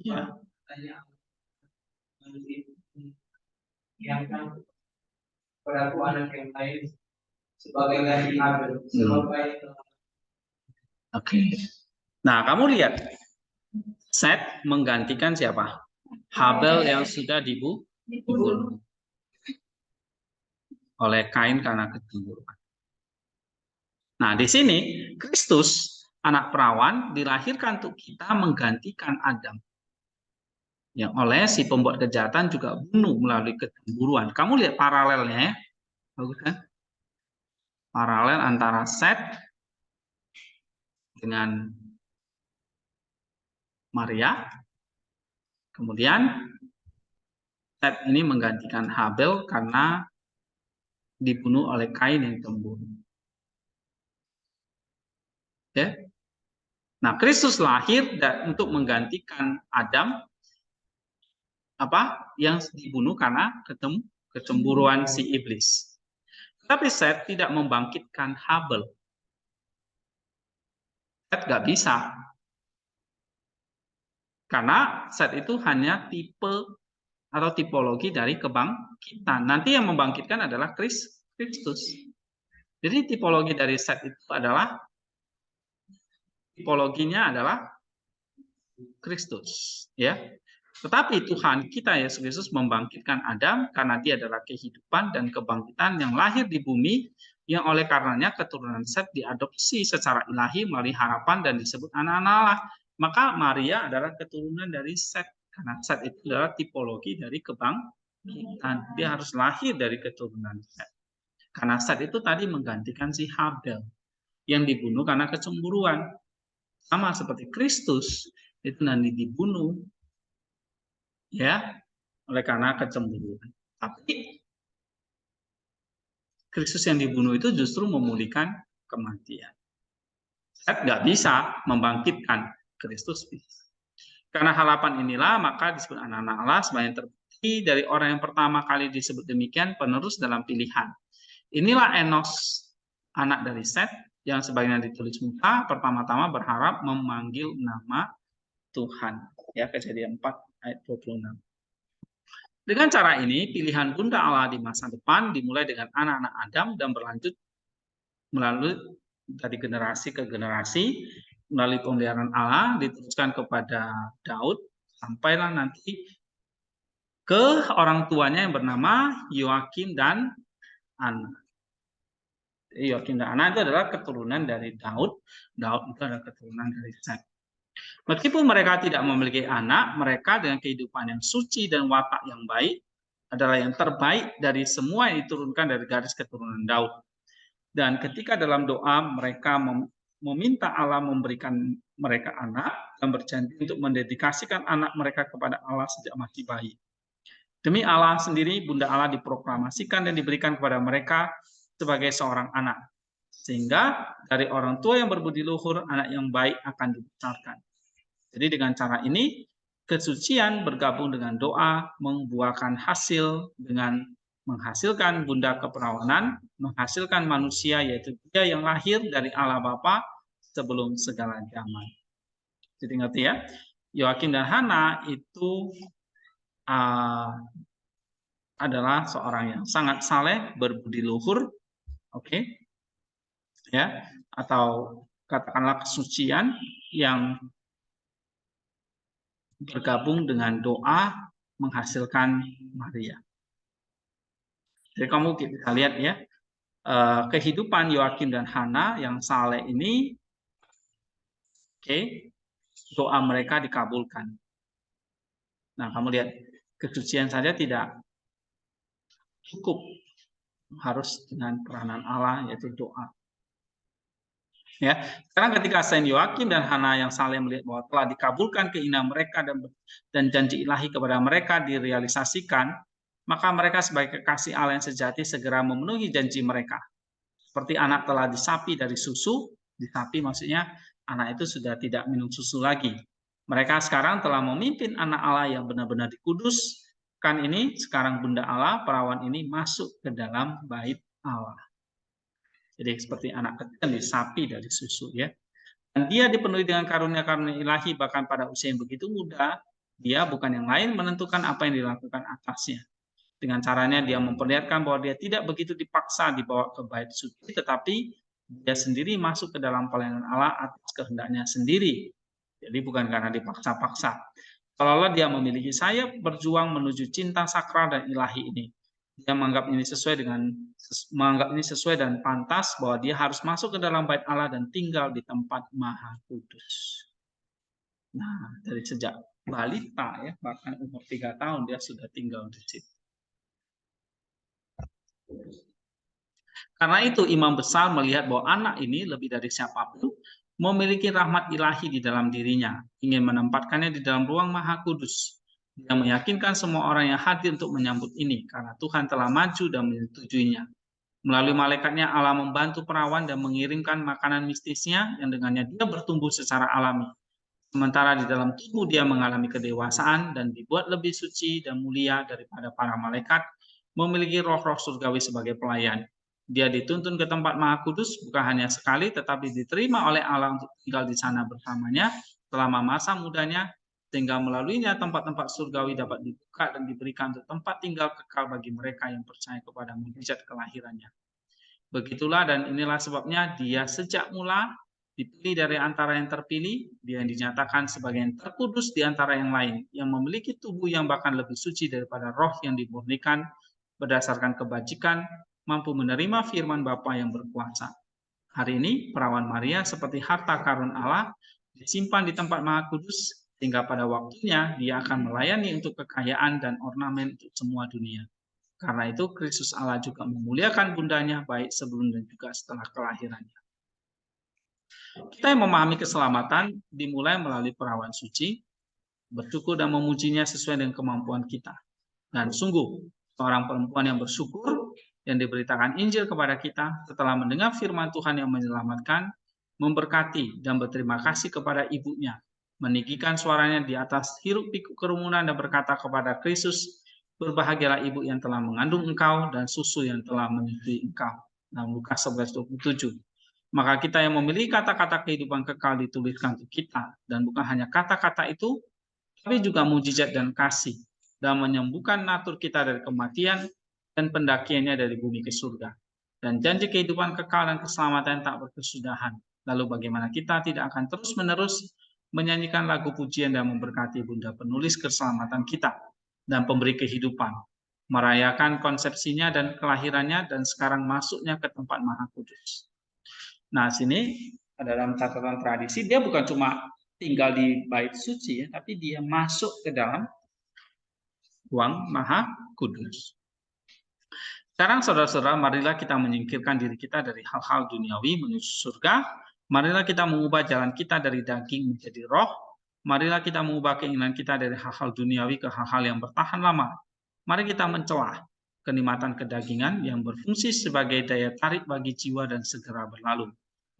Ya. Yang kan peraku anak yang lain sebagai ganti Habel. Oke. Nah, kamu lihat Set menggantikan siapa? Habel yang sudah dibunuh oleh Kain karena kecemburuan. Nah, di sini Kristus, anak perawan, dilahirkan untuk kita menggantikan Adam. Yang oleh si pembuat kejahatan juga bunuh melalui kecemburuan. Kamu lihat paralelnya ya? Bagus kan? Paralel antara Set dengan Maria. Kemudian Set ini menggantikan Habel karena dibunuh oleh Kain yang cemburu. Ya. Nah, Kristus lahir untuk menggantikan Adam yang dibunuh karena kecemburuan si iblis. Tapi Set tidak membangkitkan Habel. Set nggak bisa. Karena Set itu hanya tipe atau tipologi dari kebangkitan. Nanti yang membangkitkan adalah Kristus. Jadi tipologi dari Set itu adalah tipologinya adalah Kristus, ya. Tetapi Tuhan kita Yesus Kristus membangkitkan Adam karena dia adalah kehidupan dan kebangkitan yang lahir di bumi, yang oleh karenanya keturunan Set diadopsi secara ilahi melalui harapan dan disebut anak-anak Allah. Maka Maria adalah keturunan dari Set, karena Set itu adalah tipologi dari kebangkitan. Dia harus lahir dari keturunan Set. Karena Set itu tadi menggantikan si Habel yang dibunuh karena kecemburuan. Sama seperti Kristus itu nanti dibunuh ya oleh karena kecemburuan. Tapi Kristus yang dibunuh itu justru memulihkan kematian. Set nggak bisa membangkitkan Kristus. Karena harapan inilah maka disebut anak-anak Allah sebagai yang terbukti dari orang yang pertama kali disebut demikian penerus dalam pilihan. Inilah Enos, anak dari Set, yang sebagaimana ditulis muka pertama-tama berharap memanggil nama Tuhan. Ya, Kejadian 4 ayat 26. Dengan cara ini, pilihan Bunda Allah di masa depan dimulai dengan anak-anak Adam dan berlanjut melalui dari generasi ke generasi, melalui pemeliharaan Allah diteruskan kepada Daud, sampailah nanti ke orang tuanya yang bernama Yoakim dan Ana. Yoakim dan Ana itu adalah keturunan dari Daud. Daud itu adalah keturunan dari Set. Meskipun mereka tidak memiliki anak, mereka dengan kehidupan yang suci dan watak yang baik adalah yang terbaik dari semua yang diturunkan dari garis keturunan Daud. Dan ketika dalam doa mereka meminta Allah memberikan mereka anak dan berjanji untuk mendedikasikan anak mereka kepada Allah sejak masih bayi. Demi Allah sendiri, Bunda Allah diproklamasikan dan diberikan kepada mereka sebagai seorang anak. Sehingga dari orang tua yang berbudi luhur, anak yang baik akan dibesarkan. Jadi dengan cara ini, kesucian bergabung dengan doa, membuahkan hasil dengan menghasilkan bunda keperawanan, menghasilkan manusia, yaitu dia yang lahir dari Allah Bapa sebelum segala zaman. Jadi ngerti ya? Yoakim dan Hana itu adalah seorang yang sangat saleh, berbudi luhur, oke, ya, atau katakanlah kesucian yang bergabung dengan doa menghasilkan Maria. Jadi kamu bisa lihat ya, kehidupan Yoakim dan Hana yang saleh ini, oke, doa mereka dikabulkan. Nah, kamu lihat kesucian saja tidak cukup, harus dengan peranan Allah, yaitu doa. Ya, sekarang ketika Saint Yoakim dan Hana yang saleh melihat bahwa telah dikabulkan keinginan mereka dan janji ilahi kepada mereka direalisasikan, maka mereka sebagai kekasih Allah yang sejati segera memenuhi janji mereka. Seperti anak telah disapi dari susu, disapi maksudnya anak itu sudah tidak minum susu lagi. Mereka sekarang telah memimpin anak Allah yang benar-benar dikuduskan ini, sekarang Bunda Allah, perawan ini masuk ke dalam bait Allah. Jadi seperti anak kecil yang disapi dari susu ya. Dan dia dipenuhi dengan karunia-karunia ilahi bahkan pada usia yang begitu muda, dia bukan yang lain menentukan apa yang dilakukan atasnya. Dengan caranya dia memperlihatkan bahwa dia tidak begitu dipaksa dibawa ke bait suci, tetapi dia sendiri masuk ke dalam pelayanan Allah atas kehendaknya sendiri. Jadi bukan karena dipaksa-paksa. Kalau dia memiliki sayap berjuang menuju cinta sakral dan ilahi ini. Dia menganggap ini sesuai dan pantas bahwa dia harus masuk ke dalam bait Allah dan tinggal di tempat Maha Kudus. Nah, dari sejak balita ya, bahkan umur 3 tahun dia sudah tinggal di situ. Karena itu imam besar melihat bahwa anak ini lebih dari siapapun memiliki rahmat ilahi di dalam dirinya, ingin menempatkannya di dalam ruang Maha Kudus. Dia meyakinkan semua orang yang hadir untuk menyambut ini, karena Tuhan telah maju dan menyetujuinya. Melalui malaikatnya Allah membantu perawan dan mengirimkan makanan mistisnya yang dengannya dia bertumbuh secara alami. Sementara di dalam tubuh dia mengalami kedewasaan dan dibuat lebih suci dan mulia daripada para malaikat, memiliki roh-roh surgawi sebagai pelayan. Dia dituntun ke tempat Maha Kudus bukan hanya sekali, tetapi diterima oleh Allah untuk tinggal di sana bersamanya selama masa mudanya, sehingga melaluinya tempat-tempat surgawi dapat dibuka dan diberikan untuk tempat tinggal kekal bagi mereka yang percaya kepada mukjizat kelahirannya. Begitulah dan inilah sebabnya dia sejak mula dipilih dari antara yang terpilih, dia yang dinyatakan sebagai yang terkudus di antara yang lain, yang memiliki tubuh yang bahkan lebih suci daripada roh yang dimurnikan berdasarkan kebajikan, mampu menerima firman Bapa yang berkuasa. Hari ini, perawan Maria seperti harta karun Allah disimpan di tempat Maha Kudus, sehingga pada waktunya dia akan melayani untuk kekayaan dan ornamen untuk semua dunia. Karena itu, Kristus Allah juga memuliakan bundanya baik sebelum dan juga setelah kelahirannya. Kita yang memahami keselamatan dimulai melalui perawan suci, bersyukur dan memujinya sesuai dengan kemampuan kita. Dan sungguh, seorang perempuan yang bersyukur yang diberitakan Injil kepada kita setelah mendengar firman Tuhan yang menyelamatkan, memberkati dan berterima kasih kepada ibunya, meninggikan suaranya di atas hiruk pikuk kerumunan dan berkata kepada Kristus, berbahagialah ibu yang telah mengandung engkau dan susu yang telah menyusui engkau. Nah, Lukas 11:27. Maka kita yang memiliki kata-kata kehidupan kekal dituliskan untuk kita, dan bukan hanya kata-kata itu, tapi juga mujizat dan kasih, dan menyembuhkan natur kita dari kematian dan pendakiannya dari bumi ke surga. Dan janji kehidupan kekal dan keselamatan tak berkesudahan. Lalu bagaimana kita tidak akan terus-menerus menyanyikan lagu pujian dan memberkati Bunda penulis keselamatan kita dan pemberi kehidupan, merayakan konsepsinya dan kelahirannya dan sekarang masuknya ke tempat Maha Kudus. Nah, sini dalam catatan tradisi dia bukan cuma tinggal di bait suci ya, tapi dia masuk ke dalam ruang Maha Kudus. Sekarang saudara-saudara, marilah kita menyingkirkan diri kita dari hal-hal duniawi menuju surga. Marilah kita mengubah jalan kita dari daging menjadi roh. Marilah kita mengubah keinginan kita dari hal-hal duniawi ke hal-hal yang bertahan lama. Mari kita mencelah kenikmatan kedagingan yang berfungsi sebagai daya tarik bagi jiwa dan segera berlalu.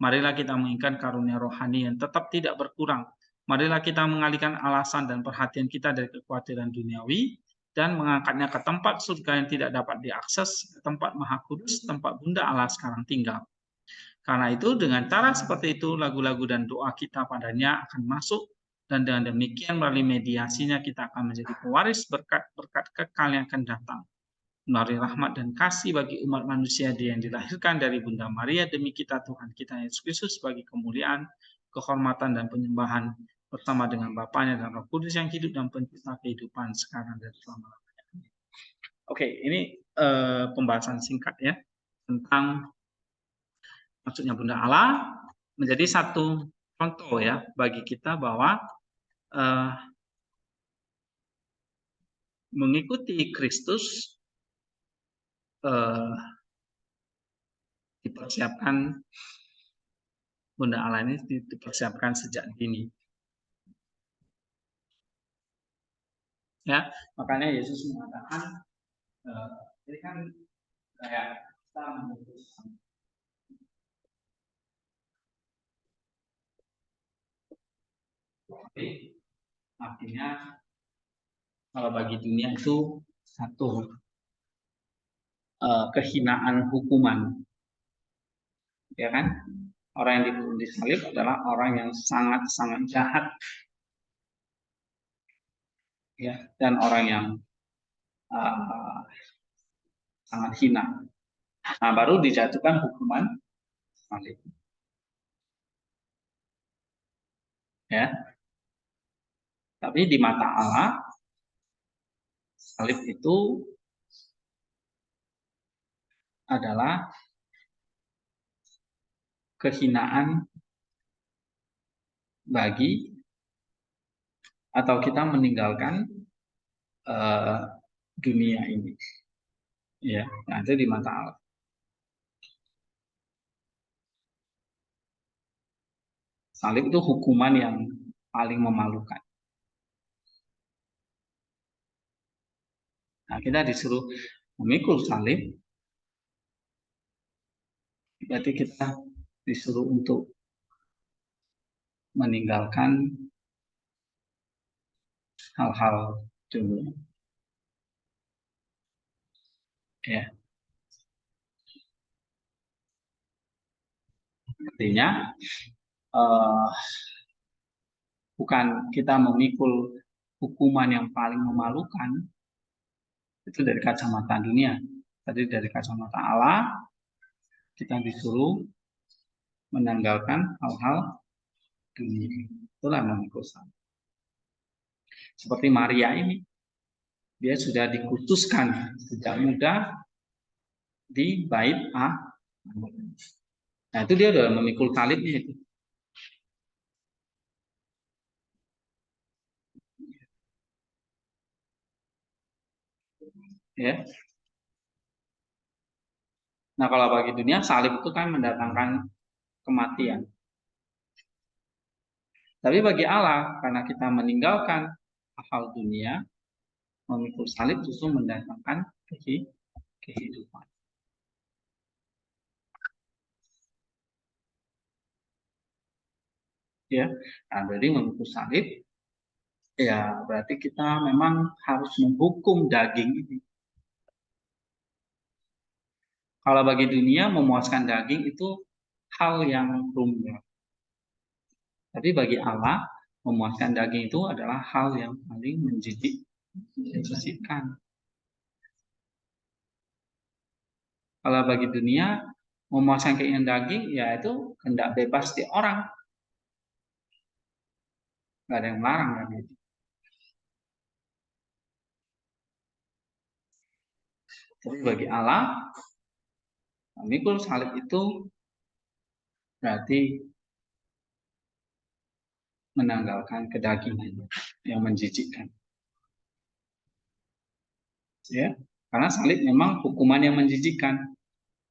Marilah kita menginginkan karunia rohani yang tetap tidak berkurang. Marilah kita mengalihkan alasan dan perhatian kita dari kekhawatiran duniawi dan mengangkatnya ke tempat surga yang tidak dapat diakses, ke tempat Maha Kudus, tempat Bunda Allah sekarang tinggal. Karena itu, dengan cara seperti itu, lagu-lagu dan doa kita padanya akan masuk, dan dengan demikian melalui mediasinya kita akan menjadi pewaris berkat-berkat kekal yang akan datang. Melalui rahmat dan kasih bagi umat manusia dia yang dilahirkan dari Bunda Maria demi kita Tuhan kita Yesus Kristus bagi kemuliaan, kehormatan dan penyembahan bersama dengan Bapaknya dan Roh Kudus yang hidup dan pencipta kehidupan sekarang dan selama-lamanya. Oke, ini pembahasan singkat ya tentang maksudnya Bunda Allah menjadi satu contoh ya bagi kita bahwa mengikuti Kristus dipersiapkan, Bunda Allah ini dipersiapkan sejak dini. Ya, makanya Yesus mengatakan, ini kan kayak kita memutuskan. Artinya kalau bagi dunia itu satu kehinaan hukuman, ya kan? Orang yang disalib adalah orang yang sangat-sangat jahat, ya, dan orang yang sangat hina. Nah, baru dijatuhkan hukuman salib, ya. Tapi di mata Allah, salib itu adalah kehinaan bagi atau kita meninggalkan dunia ini, ya. Nah, itu di mata Allah. Salib itu hukuman yang paling memalukan. Nah, kita disuruh memikul salib, berarti kita disuruh untuk meninggalkan hal-hal dunia. Ya, artinya bukan kita memikul hukuman yang paling memalukan itu dari kacamata dunia. Tadi dari kacamata Allah kita disuruh menanggalkan hal-hal dunia. Itulah memikul salib. Seperti Maria ini, dia sudah dikhususkan sejak muda di bait Allah. Nah, itu dia udah memikul salibnya itu. Ya. Nah, kalau bagi dunia salib itu kan mendatangkan kematian. Tapi bagi Allah, karena kita meninggalkan hal dunia, memikul salib justru mendatangkan kehidupan. Ya, nah, jadi memikul salib, ya berarti kita memang harus menghukum daging ini. Kalau bagi dunia memuaskan daging itu hal yang lumrah. Tapi bagi Allah memuaskan daging itu adalah hal yang paling menjijikkan. Kalau bagi dunia memuaskan keinginan daging, ya itu kehendak bebas di orang, nggak ada yang melarang kan itu. Tapi bagi Allah, memikul salib itu berarti menanggalkan kedagingan yang menjijikkan. Ya, karena salib memang hukuman yang menjijikkan.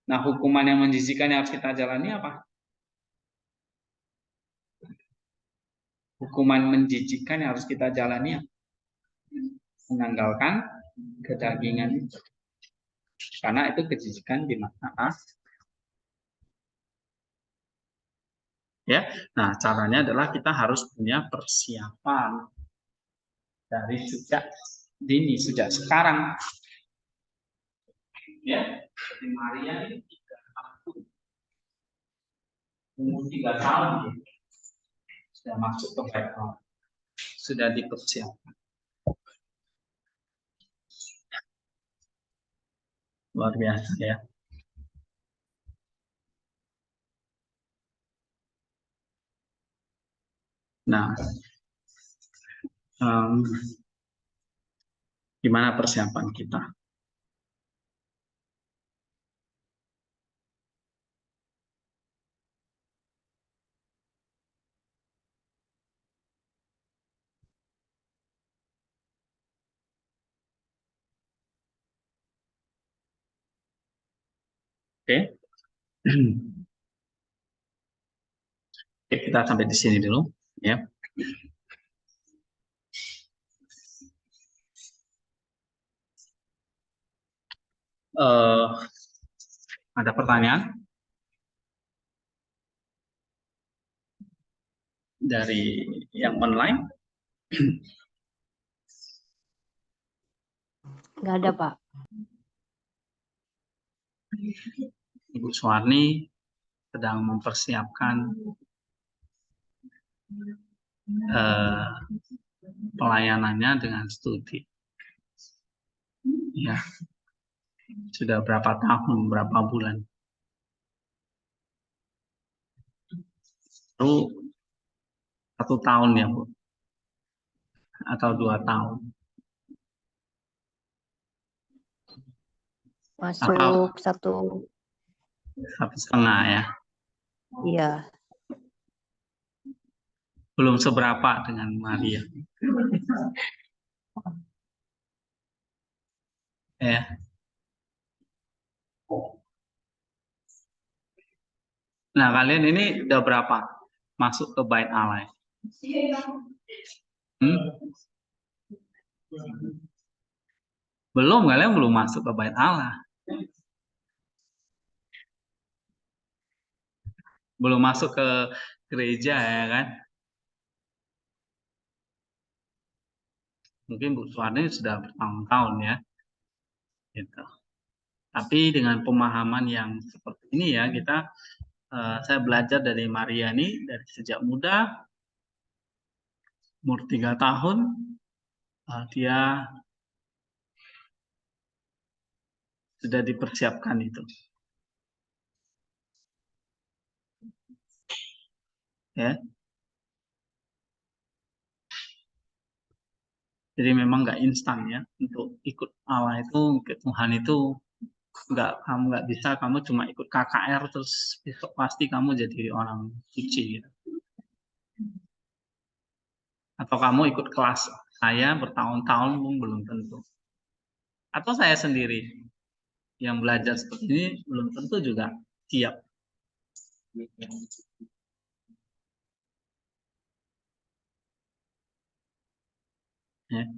Nah, hukuman yang menjijikkan yang harus kita jalani apa? Hukuman menjijikkan yang harus kita jalani apa? Menanggalkan kedagingan itu. Karena itu kejijikan di mata Allah. Ya, nah caranya adalah kita harus punya persiapan dari sejak dini, sejak sekarang. Ya, seperti Maria ini 3 tahun, umur 3 tahun ya, sudah masuk ke bait Allah, sudah dipersiapkan. Luar biasa ya. Nah, gimana persiapan kita? Oke, Oke, kita sampai di sini dulu, ya. Ada pertanyaan dari yang online? Nggak ada, Pak. Ibu Suwarni sedang mempersiapkan pelayanannya dengan studi. Ya, sudah berapa tahun, berapa bulan? Baru 1 tahun ya, Bu? Atau 2 tahun? Masuk Atau 1,5 ya? iya. Belum seberapa dengan Maria. Ya. Nah, kalian ini udah berapa masuk ke bait Allah? Belum, kalian belum masuk ke bait Allah. Belum masuk ke gereja ya kan? Mungkin Bu Suwarni sudah bertahun-tahun ya. Gitu. Tapi dengan pemahaman yang seperti ini ya, saya belajar dari Maria ini dari sejak muda, umur 3 tahun, dia sudah dipersiapkan itu. Ya. Jadi memang nggak instan ya untuk ikut Allah itu, ikut Tuhan itu kamu nggak bisa, kamu cuma ikut KKR terus besok pasti kamu jadi orang suci gitu. Atau kamu ikut kelas saya bertahun-tahun pun belum tentu. Atau saya sendiri yang belajar seperti ini belum tentu juga siap. Ya.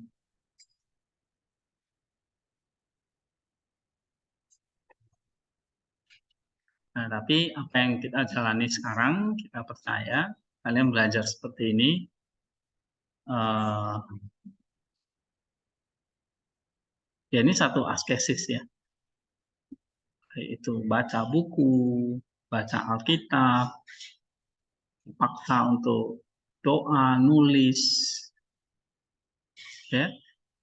Nah, tapi apa yang kita jalani sekarang, kita percaya kalian belajar seperti ini, ya ini satu askesis ya, yaitu baca buku, baca Alkitab, paksa untuk doa, nulis, ya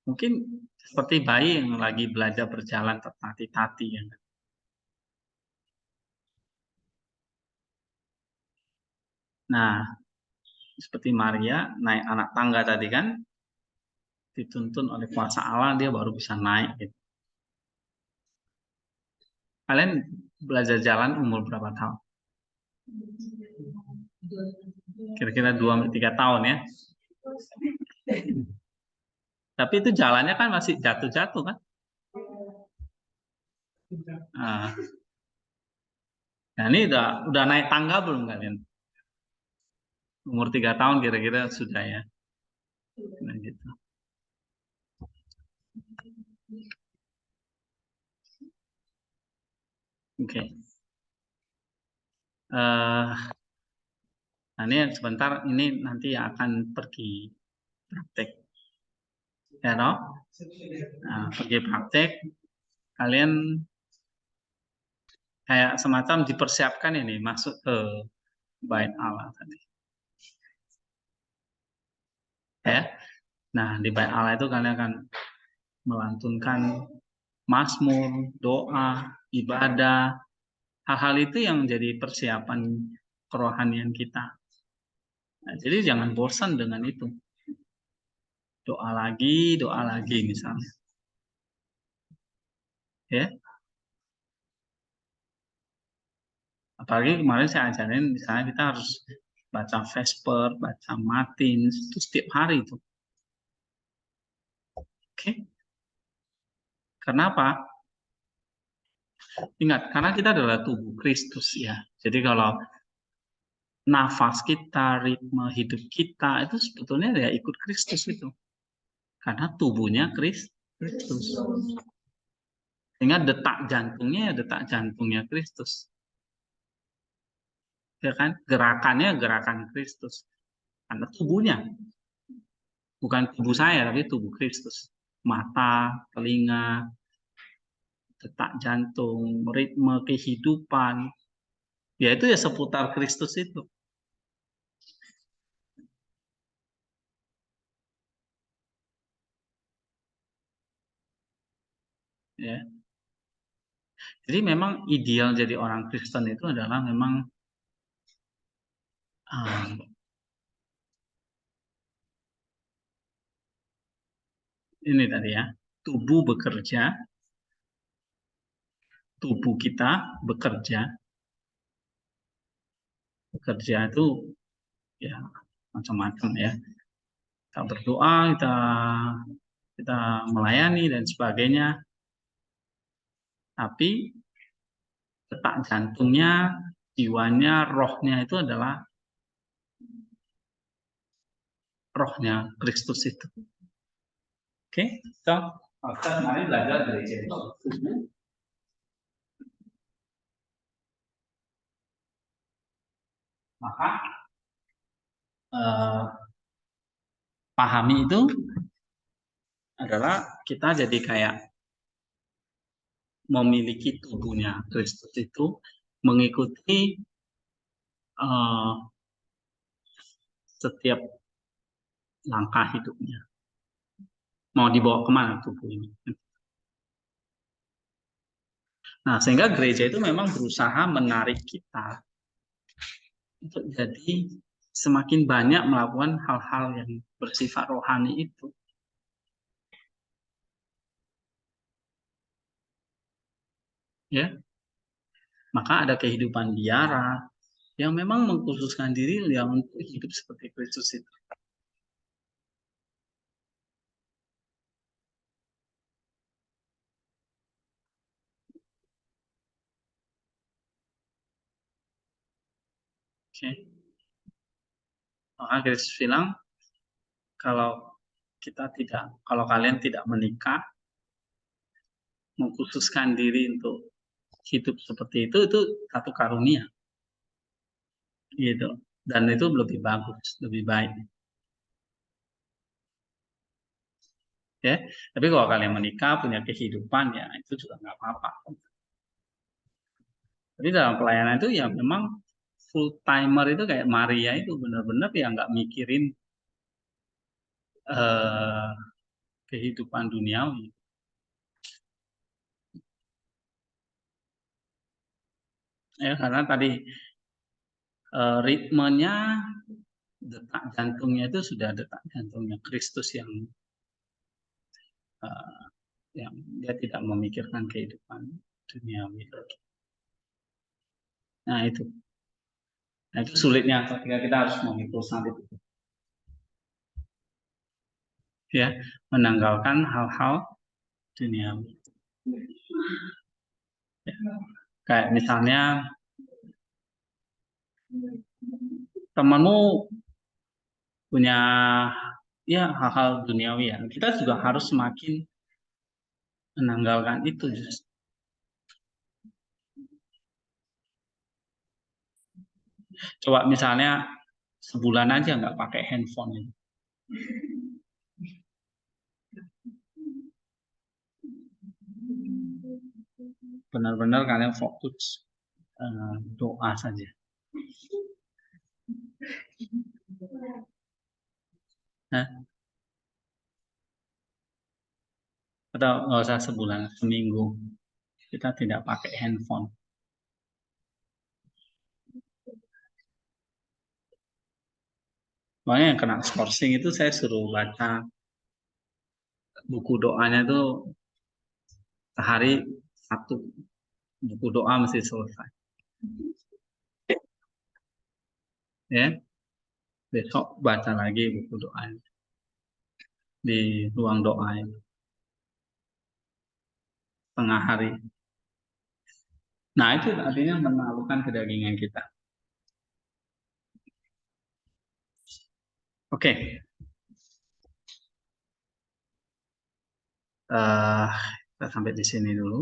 mungkin seperti bayi yang lagi belajar berjalan tertatih-tatih ya. Nah, seperti Maria naik anak tangga tadi kan, dituntun oleh kuasa Allah dia baru bisa naik gitu. Kalian belajar jalan umur berapa tahun? Kira-kira 2-3 tahun ya. Tapi itu jalannya kan masih jatuh-jatuh kan? Nah ini udah naik tangga belum kalian? Umur 3 tahun kira-kira sudah ya. Nah, gitu. Oke. Nah ini sebentar ini nanti akan pergi praktek. Ya toh? Nah, pergi praktek. Kalian kayak semacam dipersiapkan ini masuk ke bait Allah tadi. Ya. Nah, di bait Allah itu kalian akan melantunkan mazmur, doa, ibadah, hal-hal itu yang menjadi persiapan kerohanian kita. Nah, jadi jangan bosan dengan itu. Doa lagi misalnya. Ya. Apalagi kemarin saya ajarin misalnya kita harus baca Vesper, baca Matins, itu setiap hari itu. Oke. Kenapa? Ingat, karena kita adalah tubuh Kristus ya. Jadi kalau nafas kita, ritme hidup kita itu sebetulnya ya ikut Kristus itu. Karena tubuhnya Kristus. Sehingga detak jantungnya ya detak jantungnya Kristus. Ya kan? Gerakannya gerakan Kristus. Karena tubuhnya bukan tubuh saya tapi tubuh Kristus. Mata, telinga, detak jantung, ritme kehidupan, ya itu ya seputar Kristus itu. Ya. Jadi memang ideal jadi orang Kristen itu adalah memang ini tadi ya, tubuh bekerja, tubuh kita bekerja itu ya macam-macam ya. Kita berdoa, kita melayani dan sebagainya. Tapi detak jantungnya, jiwanya, rohnya itu adalah rohnya Kristus itu. Oke, so kita kemarin belajar dari tubuh. Maka pahami itu adalah kita jadi kayak memiliki tubuhnya Kristus itu mengikuti setiap langkah hidupnya. Mau dibawa kemana tubuh ini? Nah, sehingga gereja itu memang berusaha menarik kita untuk jadi semakin banyak melakukan hal-hal yang bersifat rohani itu. Ya, maka ada kehidupan biara yang memang mengkhususkan diri yang untuk hidup seperti Kristus itu. Oke. Maka Kristus bilang, kalau kalian tidak menikah, mengkhususkan diri untuk hidup seperti itu satu karunia, gitu. Dan itu lebih bagus, lebih baik. Ya, tapi kalau kalian menikah punya kehidupan ya itu juga nggak apa-apa. Tapi dalam pelayanan itu ya memang full timer itu kayak Maria itu benar-benar ya nggak mikirin kehidupan duniawi. Ya karena tadi ritmenya detak jantungnya itu sudah detak jantungnya Kristus yang dia tidak memikirkan kehidupan duniawi. Nah itu sulitnya ketika kita harus memikul salib itu. Ya, menanggalkan hal-hal duniawi. Ya. Kayak misalnya temanmu punya ya hal-hal duniawi ya. Kita juga harus semakin menanggalkan itu justru. Coba misalnya sebulan aja nggak pakai handphone ini. Benar-benar kalian fokus doa saja. Nah, atau nggak usah sebulan, seminggu kita tidak pakai handphone. Makanya yang kena skorsing itu saya suruh baca buku doanya tuh sehari satu buku doa mesti selesai. Ya, besok baca lagi buku doanya di ruang doa ini. Tengah hari. Nah, itu artinya menaklukkan kedagingan kita. Oke. Kita sampai di sini dulu.